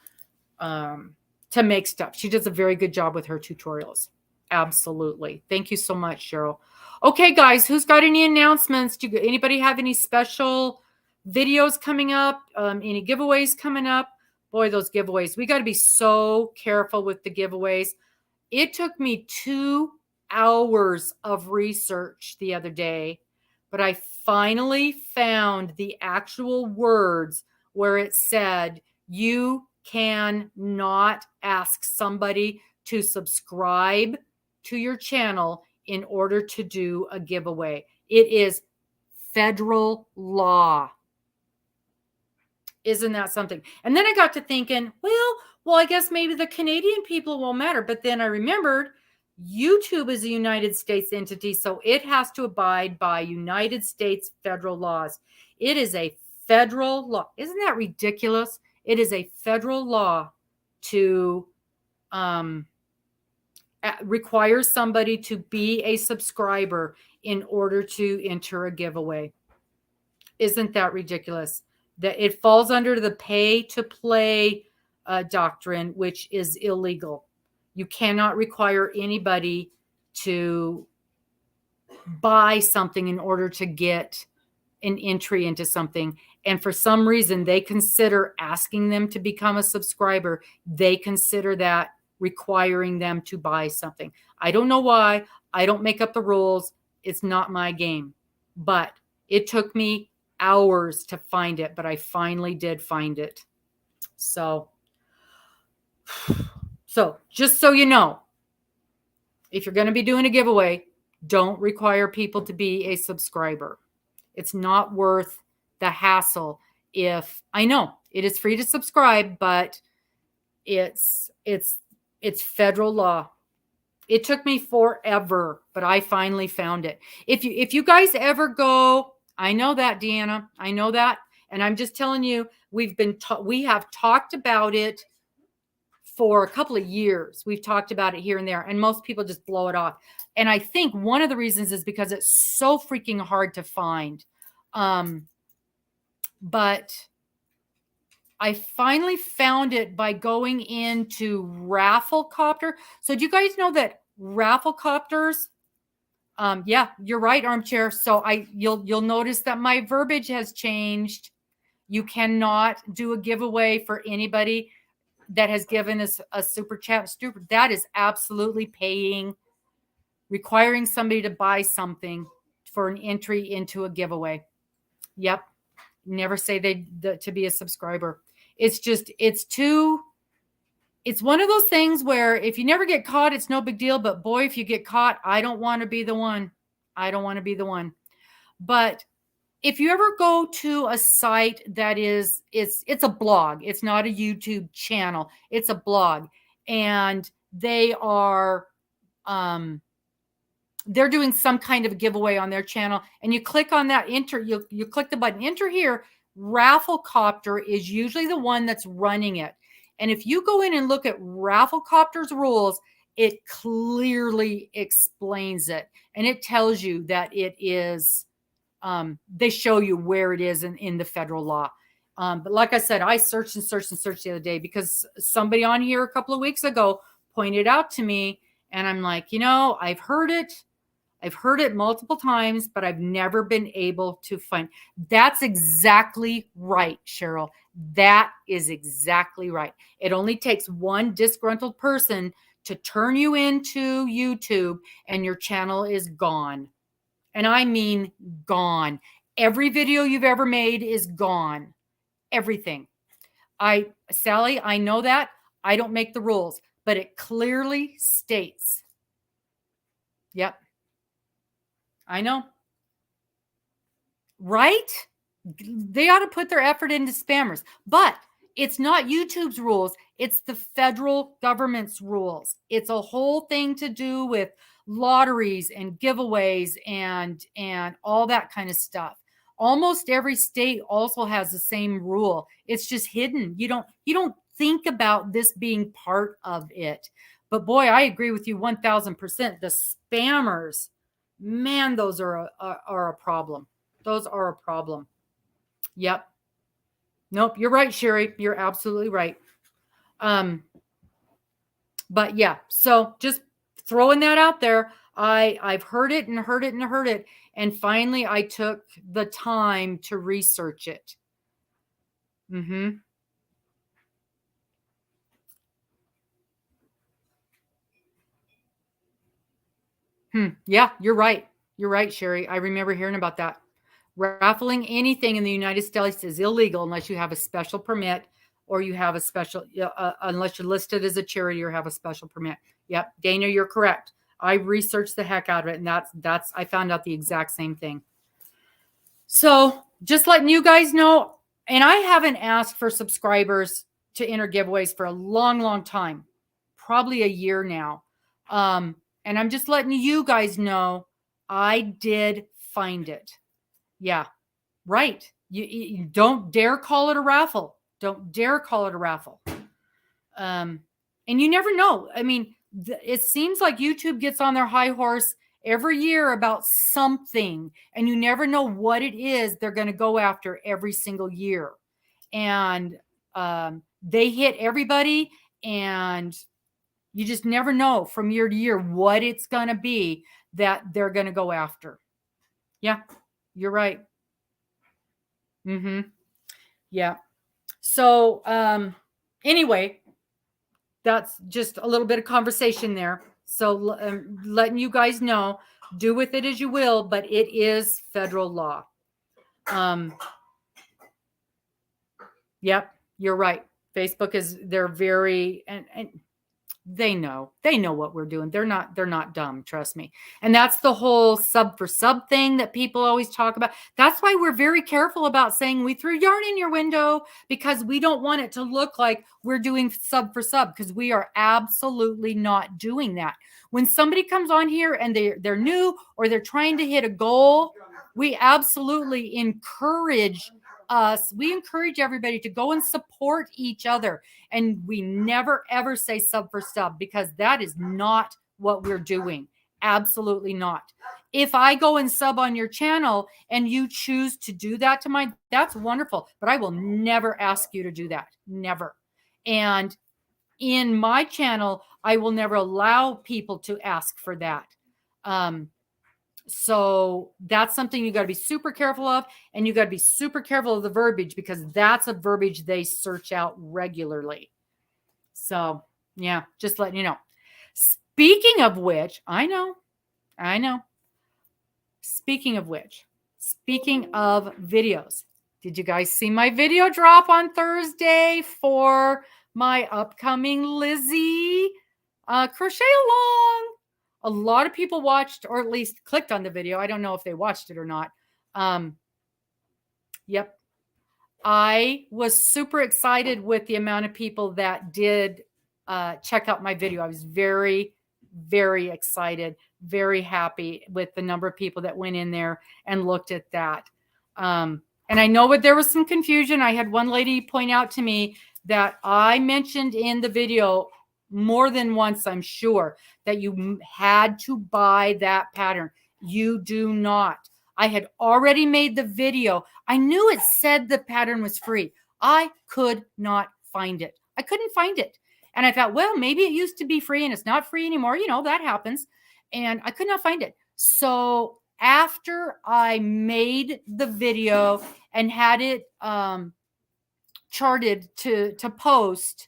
make stuff. She does a very good job with her tutorials. Absolutely. Thank you so much, Cheryl. Okay, guys, who's got any announcements? Anybody have any special videos coming up? Any giveaways coming up? Boy, those giveaways. We got to be so careful with the giveaways. It took me 2 hours of research the other day, but I finally found the actual words where it said you cannot ask somebody to subscribe to your channel in order to do a giveaway. It is federal law. Isn't that something? And then I got to thinking, well, I guess maybe the Canadian people won't matter. But then I remembered YouTube is a United States entity, so it has to abide by United States federal laws. It is a federal law. Isn't that ridiculous? It is a federal law to require somebody to be a subscriber in order to enter a giveaway. Isn't that ridiculous? That it falls under the pay to play doctrine, which is illegal. You cannot require anybody to buy something in order to get an entry into something. And for some reason, they consider asking them to become a subscriber. They consider that requiring them to buy something. I don't know why. I don't make up the rules. It's not my game. But it took me hours to find it, but I finally did find it. So just so you know, if you're going to be doing a giveaway, don't require people to be a subscriber. It's not worth the hassle. If I know it is free to subscribe, but it's federal law. It took me forever, but I finally found it. If you guys ever go, I know that, Deanna, I know that, and I'm just telling you, we have talked about it for a couple of years. We've talked about it here and there, and most people just blow it off. And I think one of the reasons is because it's so freaking hard to find. But I finally found it by going into Rafflecopter. So do you guys know that Rafflecopters? Yeah, you're right, Armchair. So you'll notice that my verbiage has changed. You cannot do a giveaway for anybody that has given us a super chat. That is absolutely paying, requiring somebody to buy something for an entry into a giveaway. Yep. Never say to be a subscriber. It's one of those things where if you never get caught, it's no big deal. But boy, if you get caught, I don't want to be the one. I don't want to be the one. But if you ever go to a site that is, it's a blog. It's not a YouTube channel. It's a blog. And they are, they're doing some kind of a giveaway on their channel. And you click on that enter, you click the button, enter here. Rafflecopter is usually the one that's running it. And if you go in and look at Rafflecopter's rules, it clearly explains it. And it tells you that it is, they show you where it is in the federal law. But like I said, I searched and searched and searched the other day because somebody on here a couple of weeks ago pointed out to me, and I'm like, you know, I've heard it multiple times, but I've never been able to find. That's exactly right, Cheryl. That is exactly right. It only takes one disgruntled person to turn you into YouTube and your channel is gone. And I mean gone. Every video you've ever made is gone. Everything. Sally, I know that. I don't make the rules, but it clearly states. Yep. I know. Right? They ought to put their effort into spammers. But it's not YouTube's rules. It's the federal government's rules. It's a whole thing to do with lotteries and giveaways and all that kind of stuff. Almost every state also has the same rule. It's just hidden. You don't think about this being part of it. But boy, I agree with you 1000%. The spammers, man, those are a problem. Those are a problem. Yep. Nope, you're right, Sherry. You're absolutely right. But yeah, so just throwing that out there. I've heard it and heard it and heard it. And finally, I took the time to research it. Yeah, you're right. You're right, Sherry. I remember hearing about that. Raffling anything in the United States is illegal unless you have a special permit or you have a special, unless you're listed as a charity or have a special permit. Yep, Dana, you're correct. I researched the heck out of it, and I found out the exact same thing. So just letting you guys know, and I haven't asked for subscribers to enter giveaways for a long, long time, probably a year now. And I'm just letting you guys know I did find it. Yeah, right. You don't dare call it a raffle. Don't dare call it a raffle. And you never know. I mean, it seems like YouTube gets on their high horse every year about something, and you never know what it is they're going to go after every single year. And they hit everybody, and you just never know from year to year what it's going to be that they're going to go after. Yeah, you're right. Yeah. So anyway, that's just a little bit of conversation there. So letting you guys know, do with it as you will, but it is federal law. Yep, you're right. Facebook they're very, and they know what we're doing. They're not dumb. Trust me. And that's the whole sub for sub thing that people always talk about. That's why we're very careful about saying we threw yarn in your window, because we don't want it to look like we're doing sub for sub, because we are absolutely not doing that. When somebody comes on here and they're new or they're trying to hit a goal, we absolutely encourage everybody to go and support each other. And we never, ever say sub for sub, because that is not what we're doing. Absolutely not. If I go and sub on your channel and you choose to do that to mine, that's wonderful. But I will never ask you to do that. Never. And in my channel, I will never allow people to ask for that. So that's something you got to be super careful of, and you got to be super careful of the verbiage because that's a verbiage they search out regularly. So yeah, just letting you know. Speaking of which, I know. Speaking of which, speaking of videos, did you guys see my video drop on Thursday for my upcoming Lizzie crochet along? A lot of people watched, or at least clicked on the video. I don't know if they watched it or not. Yep. I was super excited with the amount of people that did check out my video. I was very, very excited, very happy with the number of people that went in there and looked at that. And I know there was some confusion. I had one lady point out to me that I mentioned in the video more than once, I'm sure, that you had to buy that pattern. You do not. I had already made the video. I knew it said the pattern was free. I could not find it. I couldn't find it. And I thought, well, maybe it used to be free and it's not free anymore. You know, that happens. And I could not find it. So after I made the video and had it charted to post,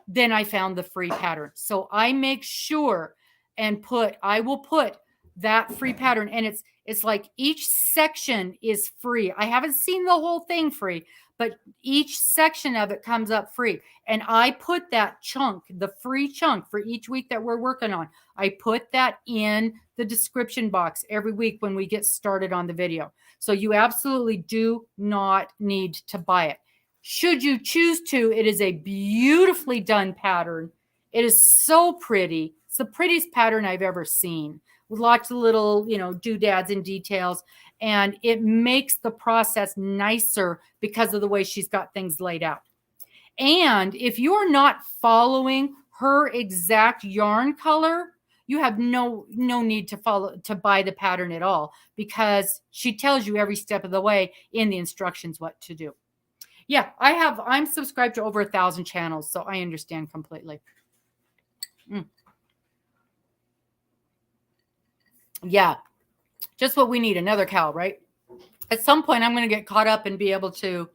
then I found the free pattern. So I make sure and I will put that free pattern, and it's like each section is free. I haven't seen the whole thing free, but each section of it comes up free. And I put that chunk, the free chunk for each week that we're working on, I put that in the description box every week when we get started on the video. So you absolutely do not need to buy it. Should you choose to, it is a beautifully done pattern. It is so pretty. It's the prettiest pattern I've ever seen, with lots of little, doodads and details. And it makes the process nicer because of the way she's got things laid out. And if you're not following her exact yarn color, you have no need to buy the pattern at all, because she tells you every step of the way in the instructions what to do. Yeah, I'm subscribed to over 1,000 channels, so I understand completely. Yeah, just what we need, another cow, right? At some point, I'm going to get caught up and be able to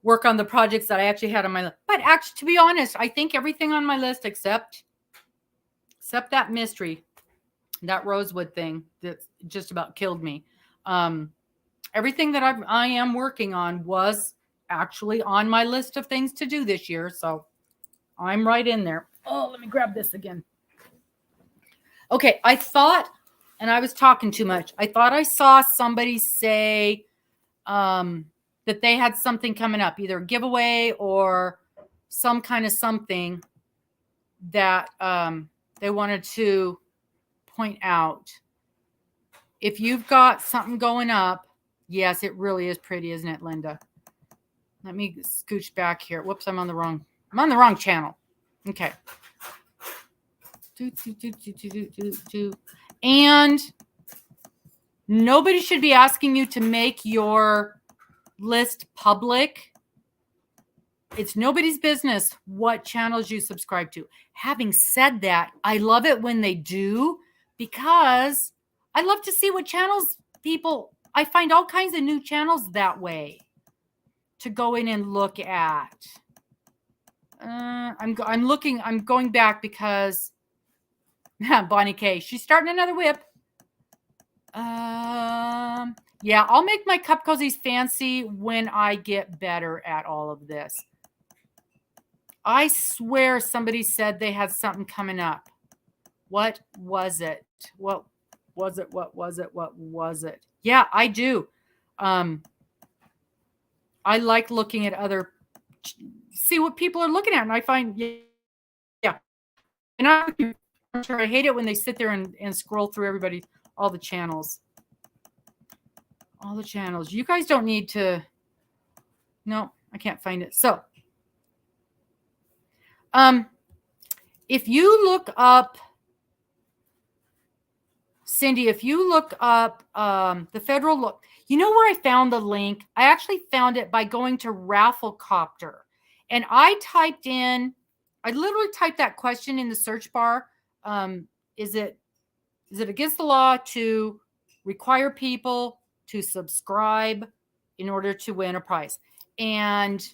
work on the projects that I actually had on my list. But actually, to be honest, I think everything on my list except that mystery, that rosewood thing that just about killed me. Everything that I am working on was actually on my list of things to do this year. So I'm right in there. Oh, let me grab this again. Okay, I thought, and I was talking too much, I thought I saw somebody say that they had something coming up, either a giveaway or some kind of something that they wanted to point out. If you've got something going up, yes, it really is pretty, isn't it, Linda? Let me scooch back here. Whoops, I'm on the wrong channel. Okay. And nobody should be asking you to make your list public. It's nobody's business what channels you subscribe to. Having said that, I love it when they do, because I love to see what channels I find all kinds of new channels that way to go in and look at. I'm going back because Bonnie K, she's starting another whip. Yeah, I'll make my cup cozies fancy when I get better at all of this. I swear somebody said they had something coming up. What was it? What was it? What was it? What was it? Yeah, I do. I like looking at see what people are looking at, and I find, yeah. And I'm sure I hate it when they sit there and scroll through all the channels. All the channels. You guys don't need to. No, I can't find it. So, if you look up, Cindy, if you look up the federal look, you know where I found the link? I actually found it by going to Rafflecopter. And I literally typed that question in the search bar. Is it is it against the law to require people to subscribe in order to win a prize? And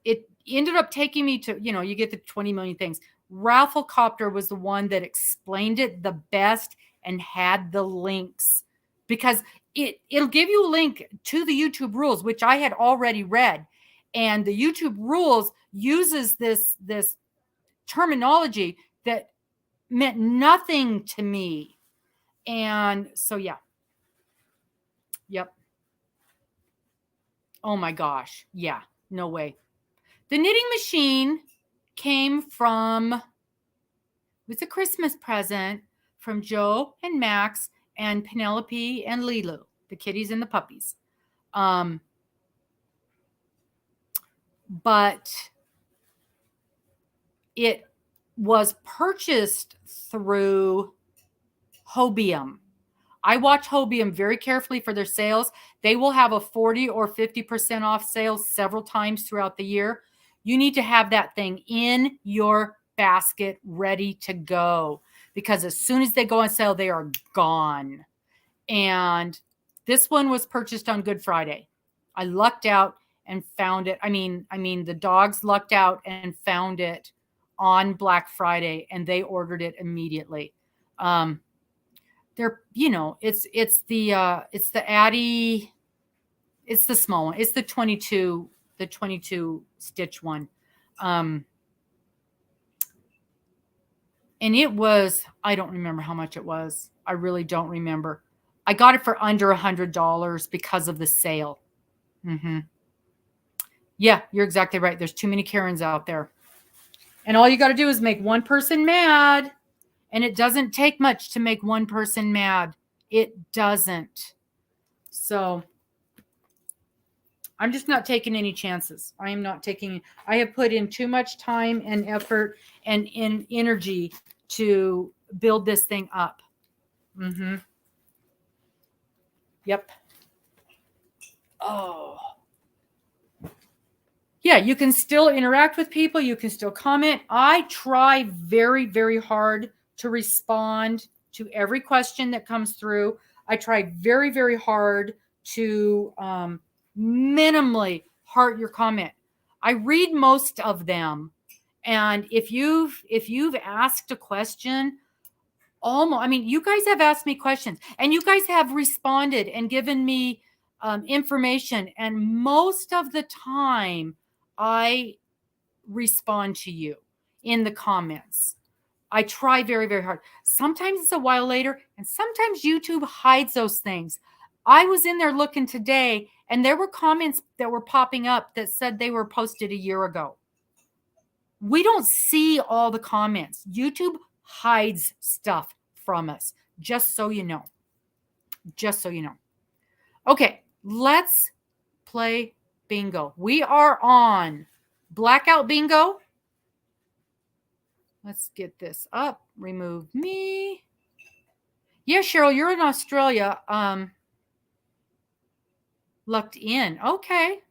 it ended up taking me to, you get the 20 million things. Rafflecopter was the one that explained it the best and had the links, because it'll give you a link to the YouTube rules, which I had already read. And the YouTube rules uses this terminology that meant nothing to me. And so, yeah. Yep. Oh my gosh. Yeah. No way. The knitting machine came from, it was a Christmas present from Joe and Max and Penelope and Lilu, the kitties and the puppies. But it was purchased through Hobium. I watch Hobium very carefully for their sales. They will have a 40 or 50% off sale several times throughout the year. You need to have that thing in your basket ready to go, because as soon as they go on sale, they are gone. And this one was purchased on Good Friday. I lucked out and found it. I mean, the dogs lucked out and found it on Black Friday, and they ordered it immediately. They're, it's the Addi, it's the small one. It's the 22 stitch one. And it was, I don't remember how much it was. I really don't remember. I got it for under $100 because of the sale. Yeah, you're exactly right. There's too many Karens out there. And all you got to do is make one person mad. And it doesn't take much to make one person mad. It doesn't. So I'm just not taking any chances. I am not taking, I have put in too much time and effort and in energy to build this thing up. Yep. Oh. Yeah, you can still interact with people. You can still comment. I try very, very hard to respond to every question that comes through. I try very, very hard to minimally heart your comment. I read most of them. And if you've asked a question, you guys have asked me questions and you guys have responded and given me information. And most of the time, I respond to you in the comments. I try very, very hard. Sometimes it's a while later, and sometimes YouTube hides those things. I was in there looking today, and there were comments that were popping up that said they were posted a year ago. We don't see all the comments. YouTube hides stuff from us, just so you know. Just so you know. Okay, let's play bingo. We are on Blackout Bingo. Let's get this up. Remove me. Yeah, Cheryl, you're in Australia. Lucked in. Okay.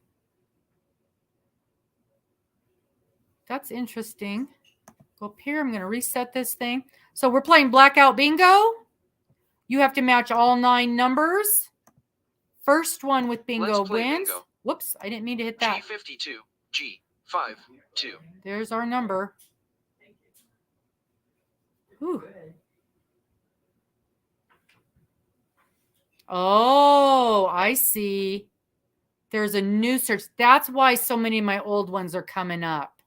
That's interesting. Go up here. I'm going to reset this thing. So we're playing Blackout Bingo. You have to match all 9 numbers. First one with bingo wins. Bingo. Whoops, I didn't mean to hit that. G52, G52. There's our number. Whew. Oh, I see. There's a new search. That's why so many of my old ones are coming up.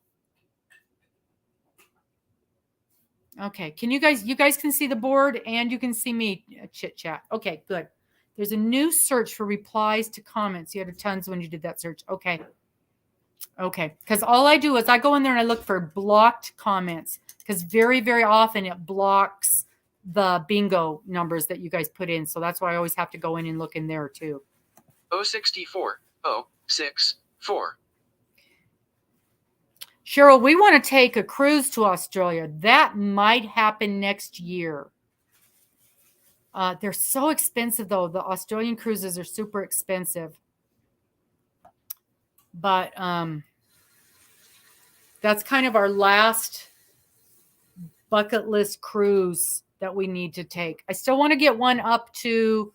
Okay, you guys can see the board and you can see me chit chat. Okay, good. There's a new search for replies to comments. You had tons when you did that search. Okay. Okay, because all I do is I go in there and I look for blocked comments, because very, very often it blocks the bingo numbers that you guys put in. So that's why I always have to go in and look in there too. 064, 064. Cheryl, we want to take a cruise to Australia. That might happen next year. They're so expensive, though. The Australian cruises are super expensive. But that's kind of our last bucket list cruise that we need to take. I still want to get one up to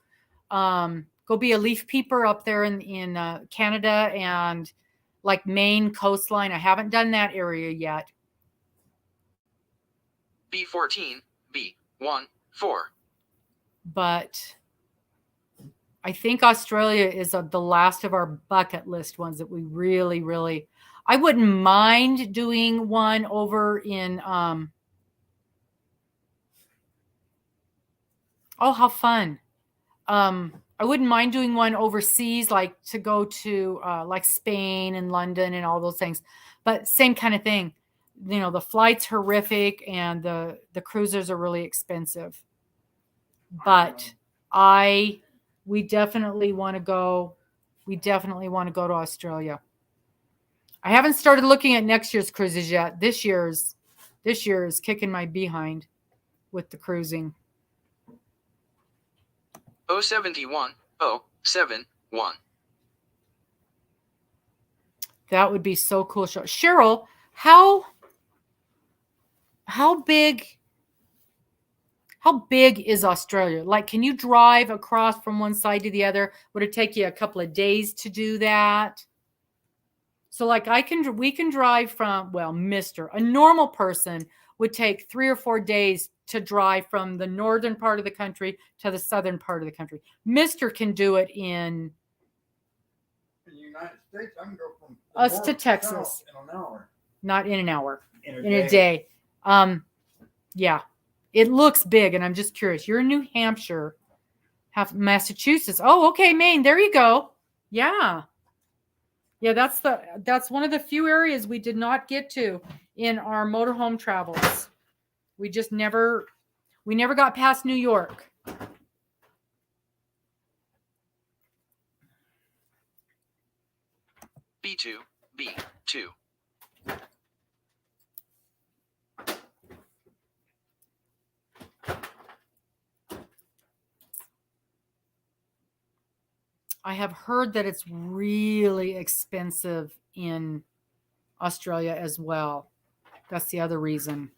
go be a leaf peeper up there in Canada and like Maine coastline. I haven't done that area yet. B14, B1, 4. But I think Australia is the last of our bucket list ones that we really, really, I wouldn't mind doing one over in, oh, how fun. I wouldn't mind doing one overseas, like to go to like Spain and London and all those things, but same kind of thing. You know, the flight's horrific and the cruises are really expensive, but we definitely want to go. We definitely want to go to Australia. I haven't started looking at next year's cruises yet. This year is kicking my behind with the cruising. 071, 071. That would be so cool. Cheryl, how big is Australia? Like, can you drive across from one side to the other? Would it take you a couple of days to do that? So like we can drive from, well, a normal person would take 3 or 4 days to drive from the northern part of the country to the southern part of the country. Mr. can do it in In the United States, I can go from us north to south Texas. in an hour. Not in an hour, In in a day. Yeah, it looks big, and I'm just curious. You're in New Hampshire, have Massachusetts. Oh, okay, Maine. There you go. Yeah. Yeah, that's one of the few areas we did not get to in our motorhome travels. We just never got past New York. B2, B2. I have heard that it's really expensive in Australia as well. That's the other reason.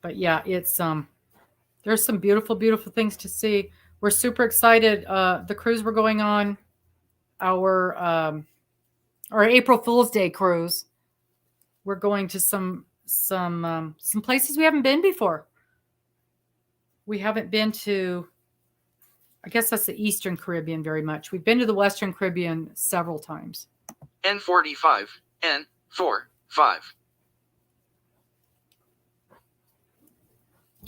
But yeah, it's there's some beautiful, beautiful things to see. We're super excited. The cruise we're going on, our April Fool's Day cruise. We're going to some places we haven't been before. We haven't been to, I guess that's the Eastern Caribbean very much. We've been to the Western Caribbean several times. N45, N45.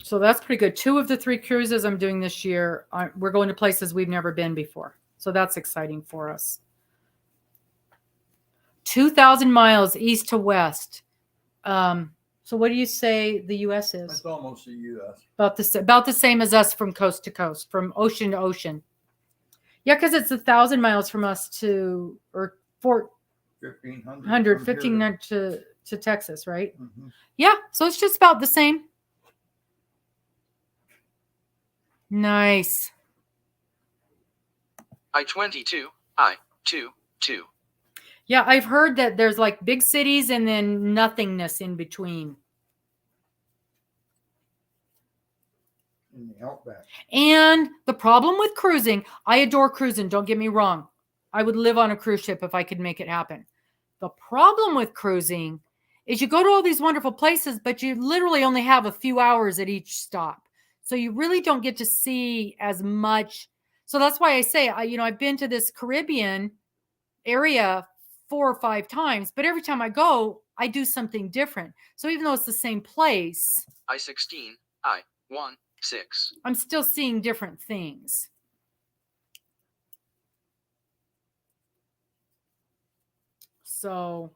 So that's pretty good. 2 of the 3 cruises I'm doing this year, we're going to places we've never been before. So that's exciting for us. 2,000 miles east to west. So what do you say the U.S. is? That's almost the U.S. About the same as us from coast to coast, from ocean to ocean. Yeah, because it's 1,000 miles from us to, or 1,500 to Texas, right? Mm-hmm. Yeah, so it's just about the same. Nice. I-22, I-22. Yeah, I've heard that there's like big cities and then nothingness in between. In the outback. And the problem with cruising, I adore cruising, don't get me wrong. I would live on a cruise ship if I could make it happen. The problem with cruising is you go to all these wonderful places, but you literally only have a few hours at each stop. So you really don't get to see as much. So that's why I say, I've been to this Caribbean area 4 or 5 times, but every time I go, I do something different. So even though it's the same place, I-16, I-16. I'm still seeing different things. So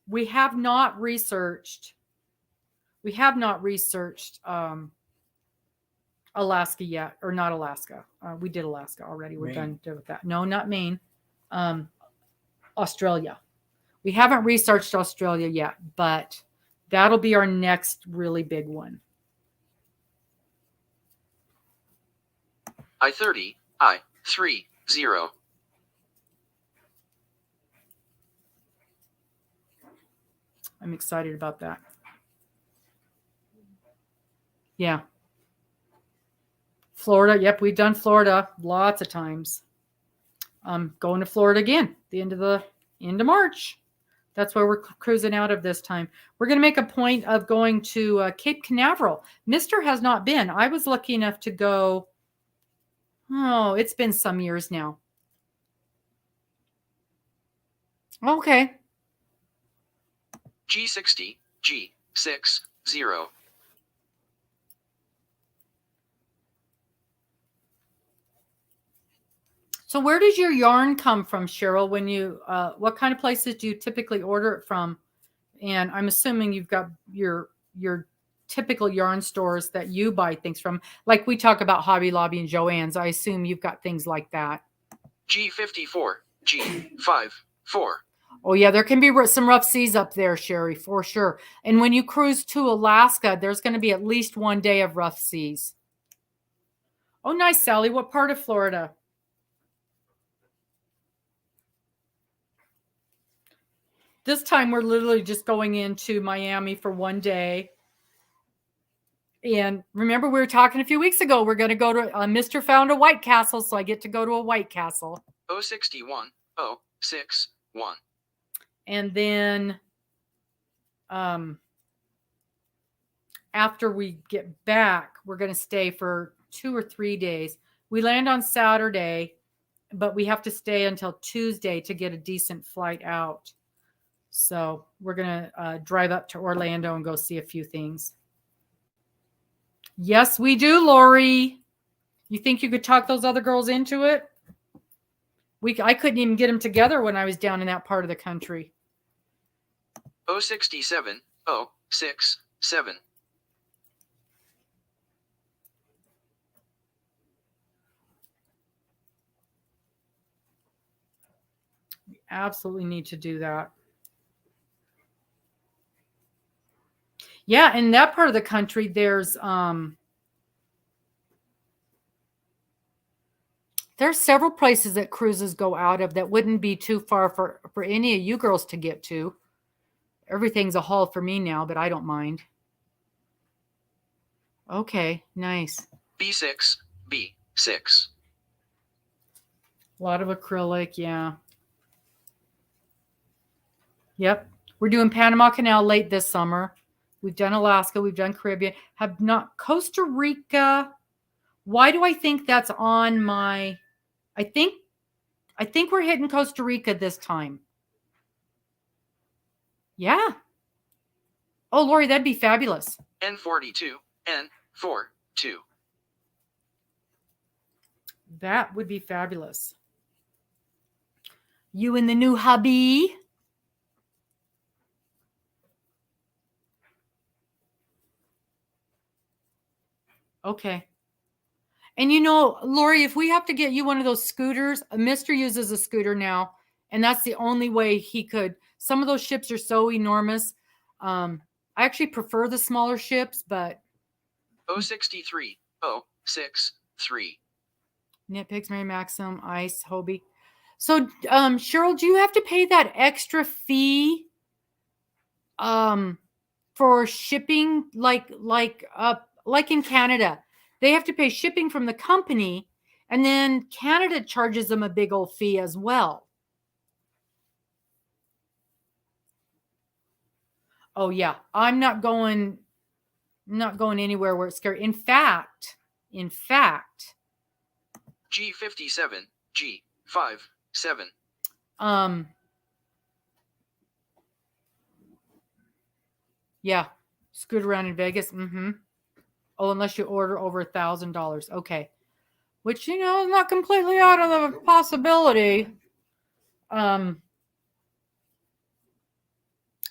we have not researched Alaska yet, or not Alaska. We did Alaska already. We're done with that. No, not Maine. Australia. We haven't researched Australia yet, but that'll be our next really big one. I-30, I-30. I'm excited about that. Yeah. Florida. Yep, we've done Florida lots of times. Going to Florida again, the end of March. That's where we're cruising out of this time. We're going to make a point of going to Cape Canaveral. Mister has not been. I was lucky enough to go. Oh, it's been some years now. Okay. G60, G60. So where does your yarn come from, Cheryl? When you, what kind of places do you typically order it from? And I'm assuming you've got your typical yarn stores that you buy things from. Like we talk about Hobby Lobby and Joann's. I assume you've got things like that. G54, G54. Oh, yeah, there can be some rough seas up there, Sherry, for sure. And when you cruise to Alaska, there's going to be at least one day of rough seas. Oh, nice, Sally. What part of Florida? This time we're literally just going into Miami for one day. And remember, we were talking a few weeks ago, we're going to go to Mr. found a White Castle, so I get to go to a White Castle. 061, 061. And then after we get back, we're going to stay for 2 or 3 days. We land on Saturday, but we have to stay until Tuesday to get a decent flight out. So we're going to drive up to Orlando and go see a few things. Yes, we do, Lori. You think you could talk those other girls into it? I couldn't even get them together when I was down in that part of the country. 067, 067. We absolutely need to do that. Yeah, in that part of the country, there's several places that cruises go out of that wouldn't be too far for any of you girls to get to. Everything's a haul for me now, but I don't mind. Okay, nice. B6, B6. A lot of acrylic, yeah. Yep. We're doing Panama Canal late this summer. We've done Alaska. We've done Caribbean. Have not Costa Rica. Why do I think that's on my... I think we're hitting Costa Rica this time. Yeah. Oh, Lori, that'd be fabulous. N42, N42. That would be fabulous. You and the new hubby. Okay. And you know, Lori, if we have to get you one of those scooters, Mr. uses a scooter now, and that's the only way he could. Some of those ships are so enormous. I actually prefer the smaller ships, but 063, 063. Nitpicks, Mary Maxim, Ice, Hobie. So, Cheryl, do you have to pay that extra fee for shipping like in Canada? They have to pay shipping from the company, and then Canada charges them a big old fee as well. Oh yeah, I'm not going anywhere where it's scary. In fact, G57, G57. Yeah, scoot around in Vegas. Mm-hmm. Oh, unless you order over $1,000. Okay. Which, you know, is not completely out of the possibility. I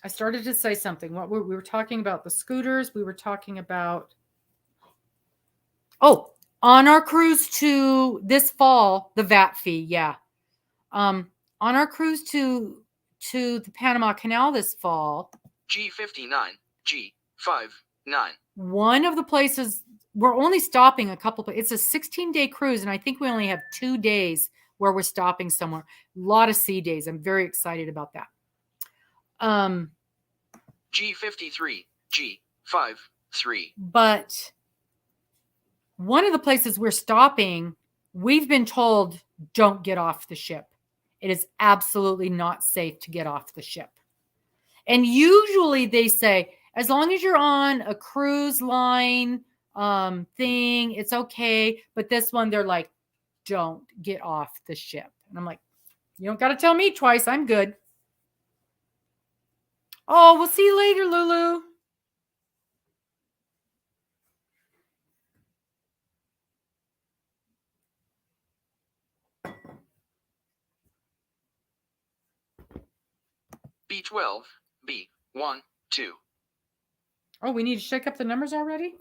started to say something. What we were talking about the scooters. We were talking about, on our cruise to this fall, the VAT fee. Yeah. On our cruise to the Panama Canal this fall. G59, G59. One of the places, we're only stopping a couple, but it's a 16-day cruise, and I think we only have 2 days where we're stopping somewhere. A lot of sea days. I'm very excited about that. G53, G53. But one of the places we're stopping, we've been told don't get off the ship. It is absolutely not safe to get off the ship. And usually they say, as long as you're on a cruise line thing, it's okay. But this one, they're like, don't get off the ship. And I'm like, you don't got to tell me twice. I'm good. Oh, we'll see you later, Lulu. B12, B1, 2. Oh, we need to shake up the numbers already?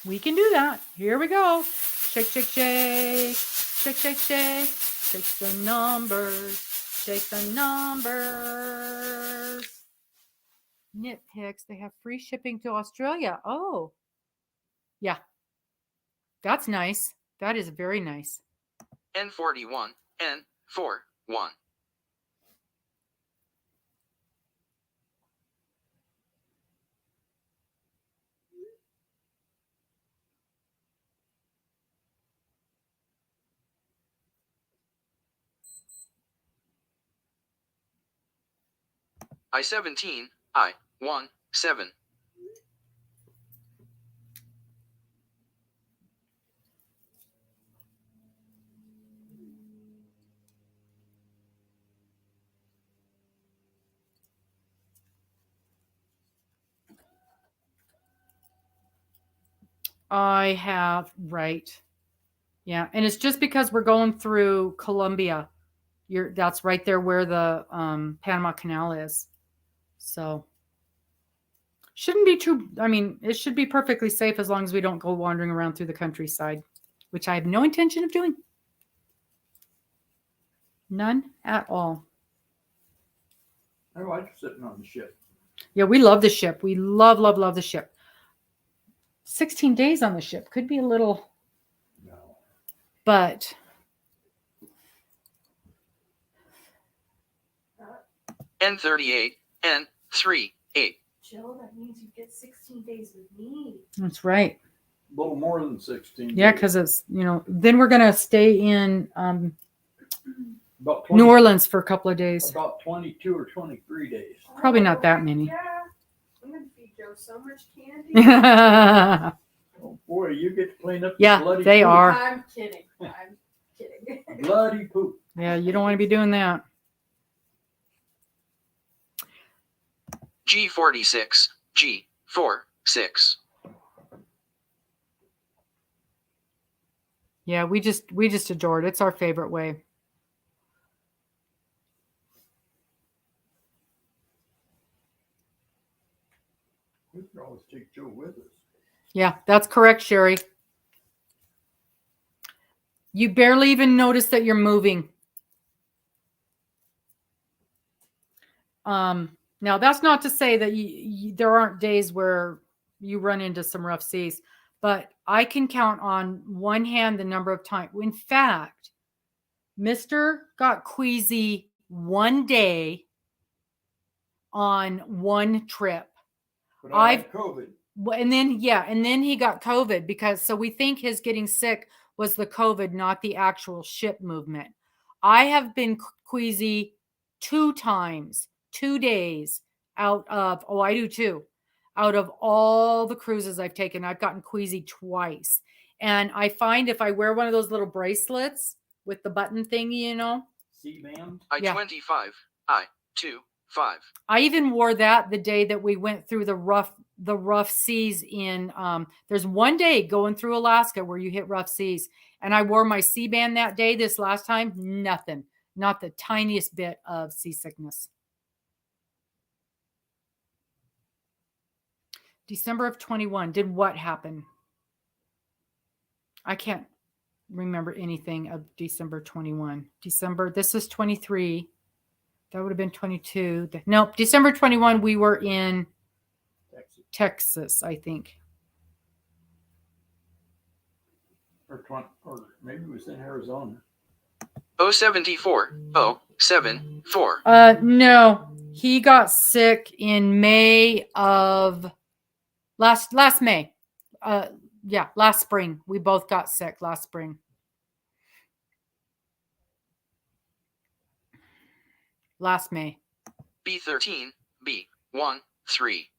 We can do that. Here we go. Shake, shake, shake. Shake, shake, shake. Shake the numbers. Shake the numbers. Knit Picks. They have free shipping to Australia. Oh. Yeah. That's nice. That is very nice. N41, N41. I17, I17. I have, right. Yeah. And it's just because we're going through Colombia. That's right there where the Panama Canal is. So shouldn't be too, I mean, it should be perfectly safe as long as we don't go wandering around through the countryside, which I have no intention of doing. None at all. I like sitting on the ship. Yeah, we love the ship. We love, love, love the ship. 16 days on the ship could be a little, No. but N38, N38. Jill, that means you get 16 days with me. that's right. A little more than 16. Yeah, days. because it's, then we're going to stay in About 20, New Orleans for a couple of days. About 22 or 23 days. Probably not that many. Yeah. I'm going to feed Joe so much candy. Yeah, Oh boy, you get to clean up the bloody they poop. are. I'm kidding. I'm kidding. Bloody poop. Yeah, you don't want to be doing that. G46, G46. Yeah, we just adore it. It's our favorite way. We could always take Joe with us. Yeah, that's correct, Sherry. You barely even notice that you're moving. Now, that's not to say that there aren't days where you run into some rough seas, but I can count on one hand the number of times. In fact, Mr. got queasy one day on one trip. But I had COVID. And then he got COVID because we think his getting sick was the COVID, not the actual ship movement. I have been queasy 2 times, 2 days out of, I do too. Out of all the cruises I've taken, I've gotten queasy twice. And I find if I wear one of those little bracelets with the button thingy, C-band. I25, I25. I even wore that the day that we went through the rough seas in, there's one day going through Alaska where you hit rough seas. And I wore my C-band that day. This last time, nothing, not the tiniest bit of seasickness. December of 21. Did what happen? I can't remember anything of December 21. This is 23. That would have been 22. Nope. December 21, we were in Texas, I think. Or maybe it was in Arizona. 074 074. No, he got sick in May of last May. Yeah, last spring. We both got sick last spring. Last May. B13 B1 3.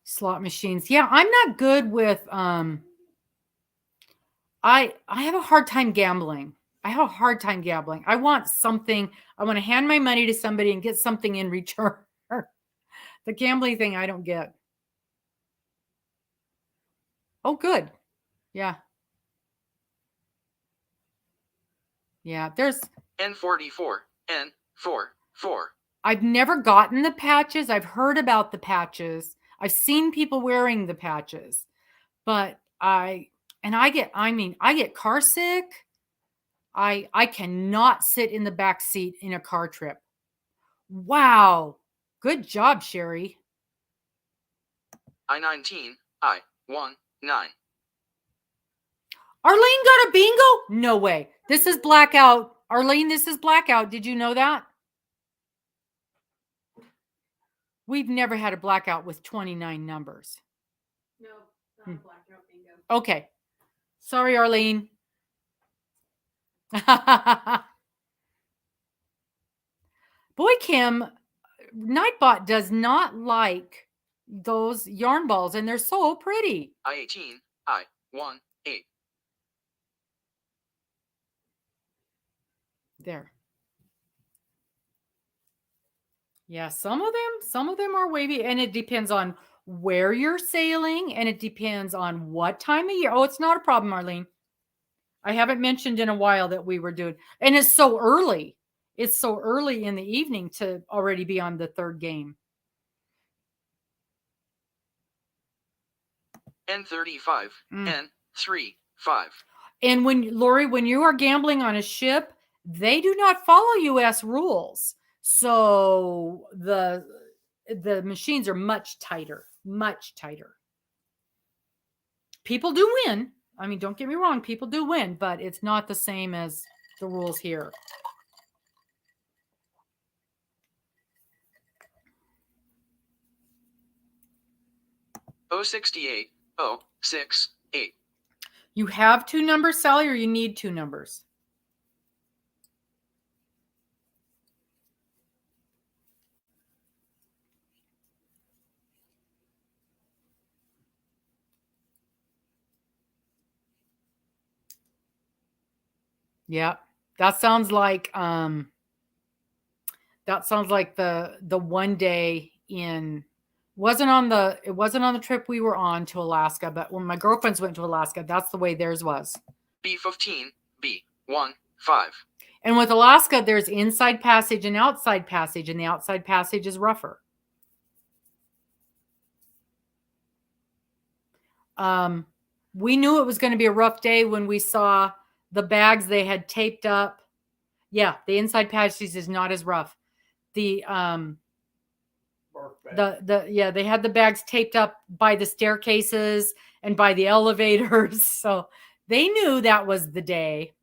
Slot machines. Yeah, I'm not good with I have a hard time gambling. I want something. I want to hand my money to somebody and get something in return. The gambling thing I don't get. Oh, good. Yeah. Yeah, there's N44 N44. I've never gotten the patches. I've heard about the patches. I've seen people wearing the patches. But I get car sick. I cannot sit in the back seat in a car trip. Wow. Good job, Sherry. I19 I19. Arlene got a bingo? No way. This is blackout. Arlene, this is blackout. Did you know that? We've never had a blackout with 29 numbers. No, not a blackout bingo. Okay. Sorry, Arlene. Boy, Kim, Nightbot does not like those yarn balls, and they're so pretty. I18 I18. There. Yeah, some of them are wavy, and it depends on where you're sailing, and it depends on what time of year. Oh, it's not a problem, Arlene. I haven't mentioned in a while that we were doing, and it's so early. It's so early in the evening to already be on the third game. N35 N35. And Lori, when you are gambling on a ship, they do not follow U.S. rules. So the machines are much tighter. People do win. I mean, don't get me wrong, people do win, but it's not the same as the rules here. O68 068. You have two numbers, Sally, or you need two numbers? Yeah, that sounds like the one day in it wasn't on the trip we were on to Alaska, but when my girlfriends went to Alaska, that's the way theirs was. B15 B15. And with Alaska, there's inside passage and outside passage, and the outside passage is rougher. We knew it was going to be a rough day when we saw the bags they had taped up. Yeah, the inside passage is not as rough. They had the bags taped up by the staircases and by the elevators. So they knew that was the day.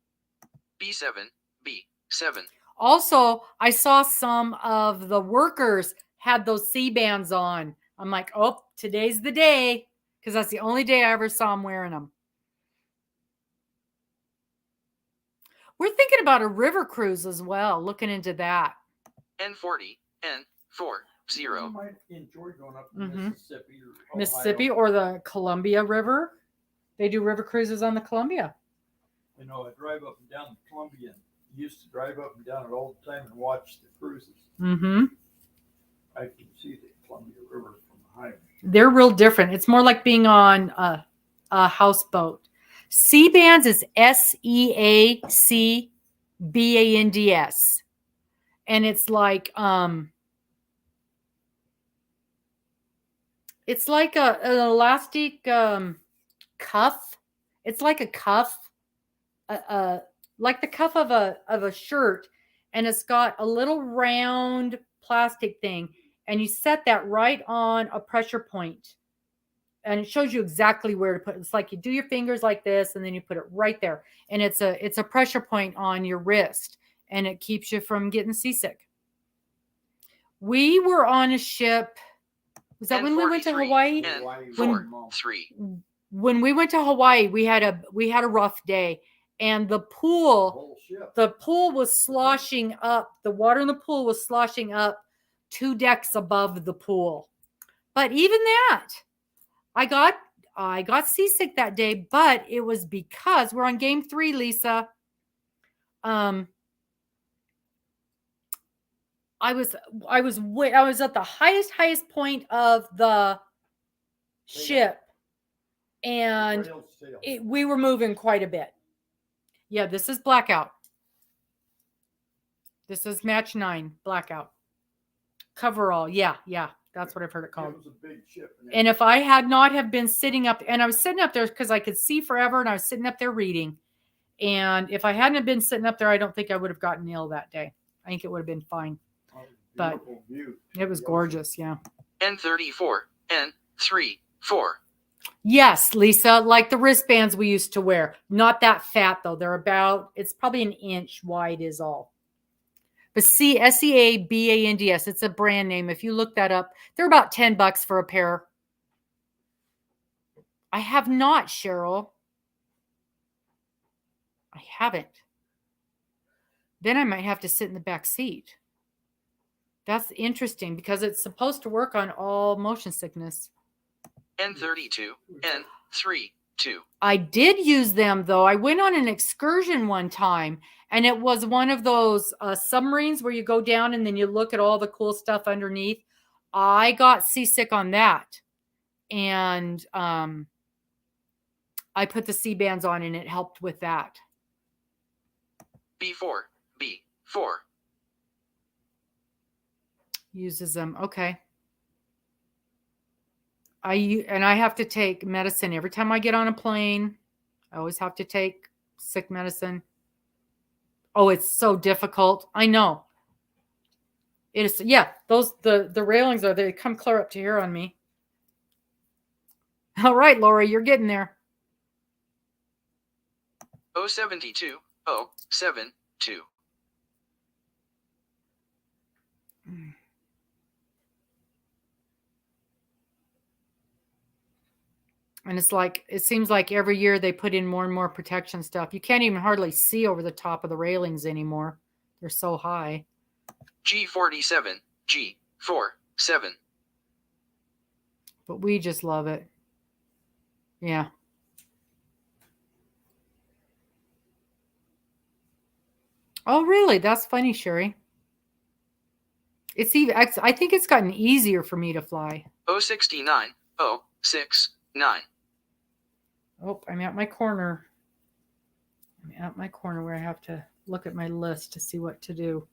B7 B7. Also, I saw some of the workers had those C-bands on. I'm like, oh, today's the day, because that's the only day I ever saw them wearing them. We're thinking about a river cruise as well, looking into that. N40 N40. You might enjoy going up to Mississippi or Ohio. Mississippi or the Columbia River. They do river cruises on the Columbia. You know, I drive up and down the Columbia. And used to drive up and down it all the time and watch the cruises. Mm-hmm. I can see the Columbia River from the highway. They're real different. It's more like being on a houseboat. C-bands is SEACBANDS. And it's like an elastic cuff. It's like a cuff, like the cuff of a shirt, and it's got a little round plastic thing, and you set that right on a pressure point, and it shows you exactly where to put it. It's like you do your fingers like this, and then you put it right there. And it's a pressure point on your wrist, and it keeps you from getting seasick. We were on a ship. Was that when we went to Hawaii? When we went to Hawaii, we had a rough day, and the pool was sloshing up. The water in the pool was sloshing up 2 decks above the pool. But even that, I got seasick that day, but it was because we're on game 3, Lisa. I was at the highest point of the ship, and we were moving quite a bit. Yeah, this is blackout. This is match 9, blackout. Coverall. Yeah, that's what I've heard it called. It was a big ship. And if I had not have been sitting up, and I was sitting up there because I could see forever, and I was sitting up there reading. And if I hadn't have been sitting up there, I don't think I would have gotten ill that day. I think it would have been fine. But it was gorgeous, yeah. N34, N34. Yes, Lisa, like the wristbands we used to wear. Not that fat, though. They're about, it's probably an inch wide is all. But SEABANDS, it's a brand name. If you look that up, they're about $10 for a pair. I have not, Cheryl. I haven't. Then I might have to sit in the back seat. That's interesting because it's supposed to work on all motion sickness. N32, N32. I did use them, though. I went on an excursion one time, and it was one of those submarines where you go down and then you look at all the cool stuff underneath. I got seasick on that, and I put the C-bands on, and it helped with that. B4, B4. Uses them. Okay. I have to take medicine every time I get on a plane. I always have to take sick medicine. Oh, it's so difficult. I know. It is. Yeah, the railings they come clear up to here on me. All right, Lori, you're getting there. 072, 072. And it seems like every year they put in more and more protection stuff. You can't even hardly see over the top of the railings anymore. They're so high. G47, G47. But we just love it. Yeah. Oh, really? That's funny, Sherry. It's even. I think it's gotten easier for me to fly. 069, 069. Oh, I'm at my corner. I'm at my corner where I have to look at my list to see what to do.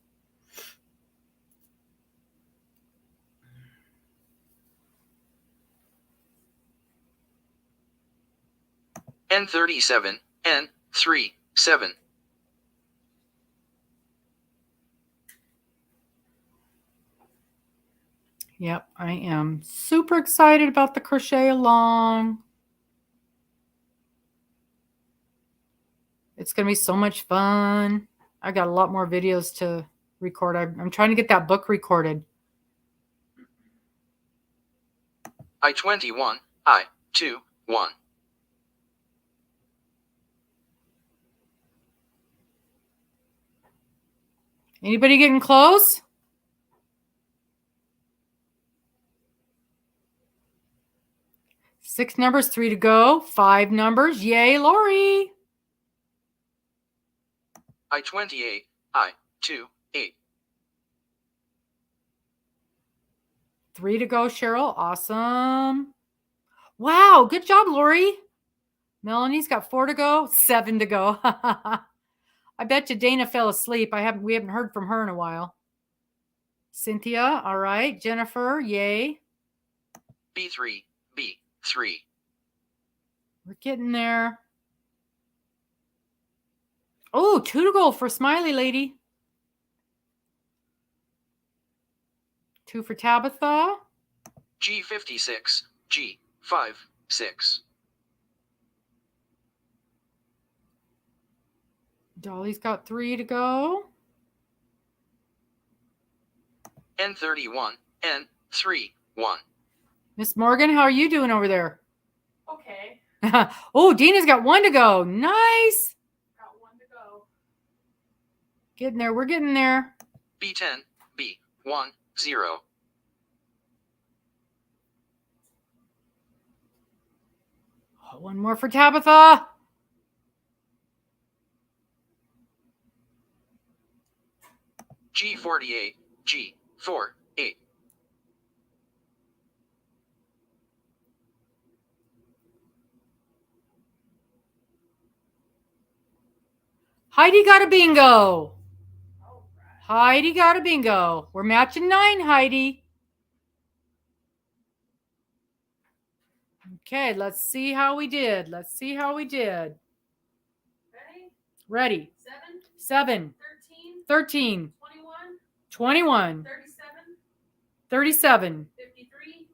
N37, N37. Yep, I am super excited about the crochet along. It's going to be so much fun. I got a lot more videos to record. I'm trying to get that book recorded. I21, I21. Anybody getting close? Six numbers, 3 to go. 5 numbers. Yay, Lori. I28, I28. 3 to go, Cheryl. Awesome. Wow, good job, Lori. Melanie's got 4 to go, 7 to go. I bet you Dana fell asleep. We haven't heard from her in a while. Cynthia, all right. Jennifer, yay. B3, B3. We're getting there. Oh, 2 to go for Smiley Lady. 2 for Tabitha. G56, G5, 6. Dolly's got 3 to go. N31, N3, 1. Miss Morgan, how are you doing over there? Okay. Oh, Dina's got 1 to go. Nice. Got 1 to go. Getting there. We're getting there. B10, B1, 0. Oh, 1 more for Tabitha. G48, G48. Heidi got a bingo. All right. Heidi got a bingo. We're matching 9, Heidi. Okay, let's see how we did. Let's see how we did. Ready? Ready. 7, 7, 13, 13, 21, 21, 37, 37, 53,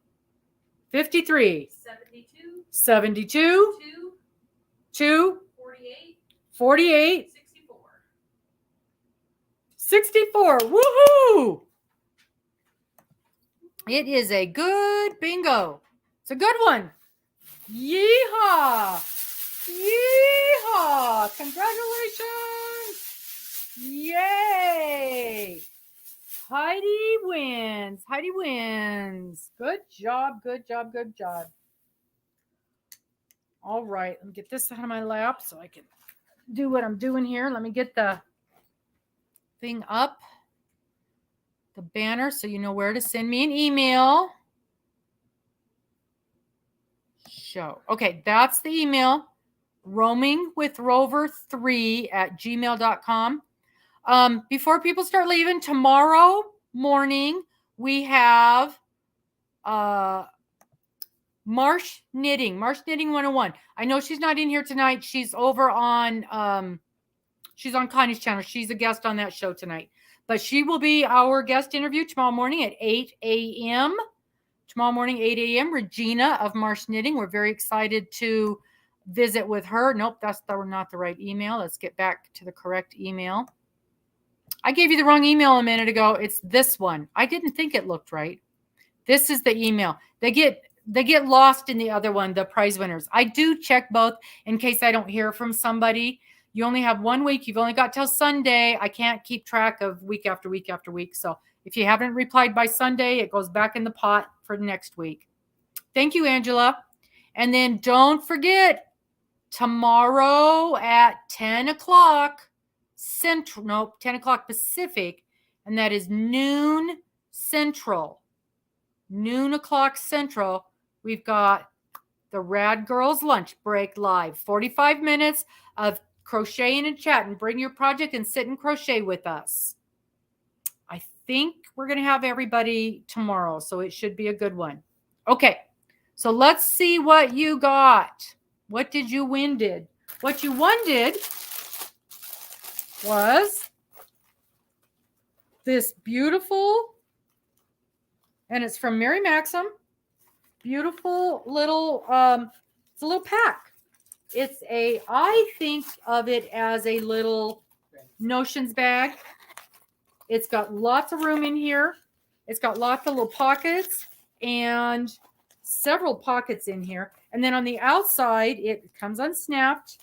53, 72, 72, 2, 2, 48, 48, 64. 64. Woohoo! It is a good bingo. It's a good one. Yeehaw! Yeehaw! Congratulations! Yay! Heidi wins. Heidi wins. Good job, good job, good job. All right, let me get this out of my lap so I can do what I'm doing here. Let me get the thing up, the banner, so you know where to send me an email. Show. Okay, that's the email. roamingwithrover3@gmail.com. Before people start leaving, tomorrow morning we have Marsh Knitting 101. I know she's not in here tonight. She's over on she's on Connie's channel. She's a guest on that show tonight. But she will be our guest interview tomorrow morning at 8 a.m. Tomorrow morning, 8 a.m. Regina of Marsh Knitting. We're very excited to visit with her. Nope, that's not the right email. Let's get back to the correct email. I gave you the wrong email a minute ago. It's this one. I didn't think it looked right. This is the email. They get lost in the other one, the prize winners. I do check both in case I don't hear from somebody. You only have 1 week. You've only got till Sunday. I can't keep track of week after week after week. So if you haven't replied by Sunday, it goes back in the pot for next week. Thank you, Angela. And then don't forget, tomorrow at 10 o'clock Central, nope, 10 o'clock Pacific, and that is noon Central. Noon o'clock Central, we've got the Rad Girls Lunch Break Live. 45 minutes of crocheting and chatting. Bring your project and sit and crochet with us. I think we're going to have everybody tomorrow, so it should be a good one. Okay, so let's see what you got. What did you win did? What you won did was this beautiful, and it's from Mary Maxim, beautiful little, it's a little pack. It's a, I think of it as a little notions bag. It's got lots of room in here. It's got lots of little pockets and several pockets in here. And then on the outside, it comes unsnapped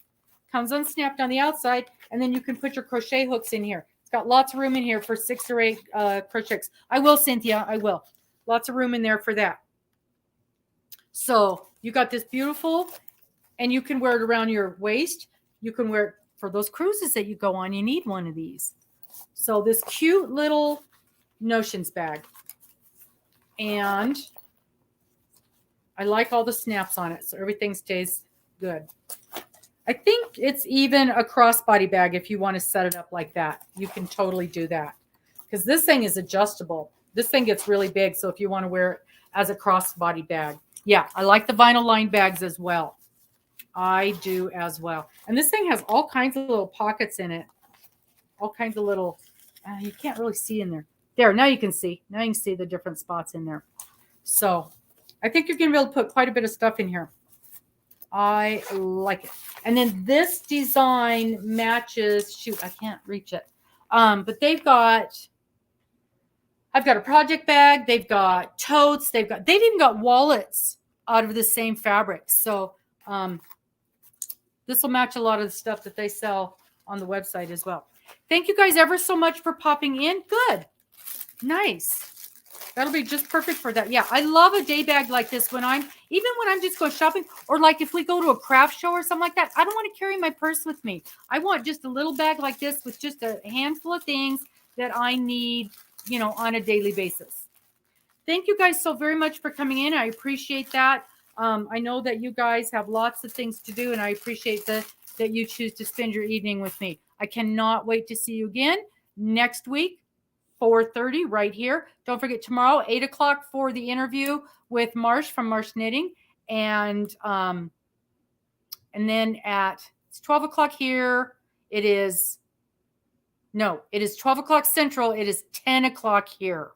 on the outside. And then you can put your crochet hooks in here. It's got lots of room in here for 6 or 8 crochets. I will, Cynthia, I will. Lots of room in there for that. So you got this beautiful, and you can wear it around your waist. You can wear it for those cruises that you go on. You need one of these. So this cute little notions bag. And I like all the snaps on it, so everything stays good. I think it's even a crossbody bag if you want to set it up like that. You can totally do that because this thing is adjustable. This thing gets really big, so if you want to wear it as a crossbody bag. Yeah, I like the vinyl lined bags as well. I do as well. And this thing has all kinds of little pockets in it. All kinds of little, you can't really see in there. There, now you can see. Now you can see the different spots in there. So I think you're going to be able to put quite a bit of stuff in here. I like it. And then this design matches, shoot, I can't reach it. But I've got a project bag. They've got totes. They've even got wallets out of the same fabric. So this will match a lot of the stuff that they sell on the website as well. Thank you guys ever so much for popping in. Good. Nice. That'll be just perfect for that. Yeah, I love a day bag like this even when I'm just going shopping, or like if we go to a craft show or something like that. I don't want to carry my purse with me. I want just a little bag like this with just a handful of things that I need, on a daily basis. Thank you guys so very much for coming in. I appreciate that. I know that you guys have lots of things to do, and I appreciate that you choose to spend your evening with me. I cannot wait to see you again next week, 4:30 right here. Don't forget tomorrow, 8 o'clock for the interview with Marsh from Marsh Knitting. And then it's 12 o'clock here. It is 12 o'clock Central. It is 10 o'clock here.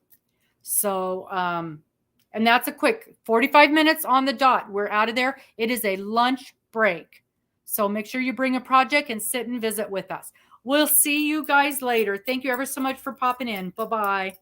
So, and that's a quick 45 minutes on the dot. We're out of there. It is a lunch break. So make sure you bring a project and sit and visit with us. We'll see you guys later. Thank you ever so much for popping in. Bye-bye.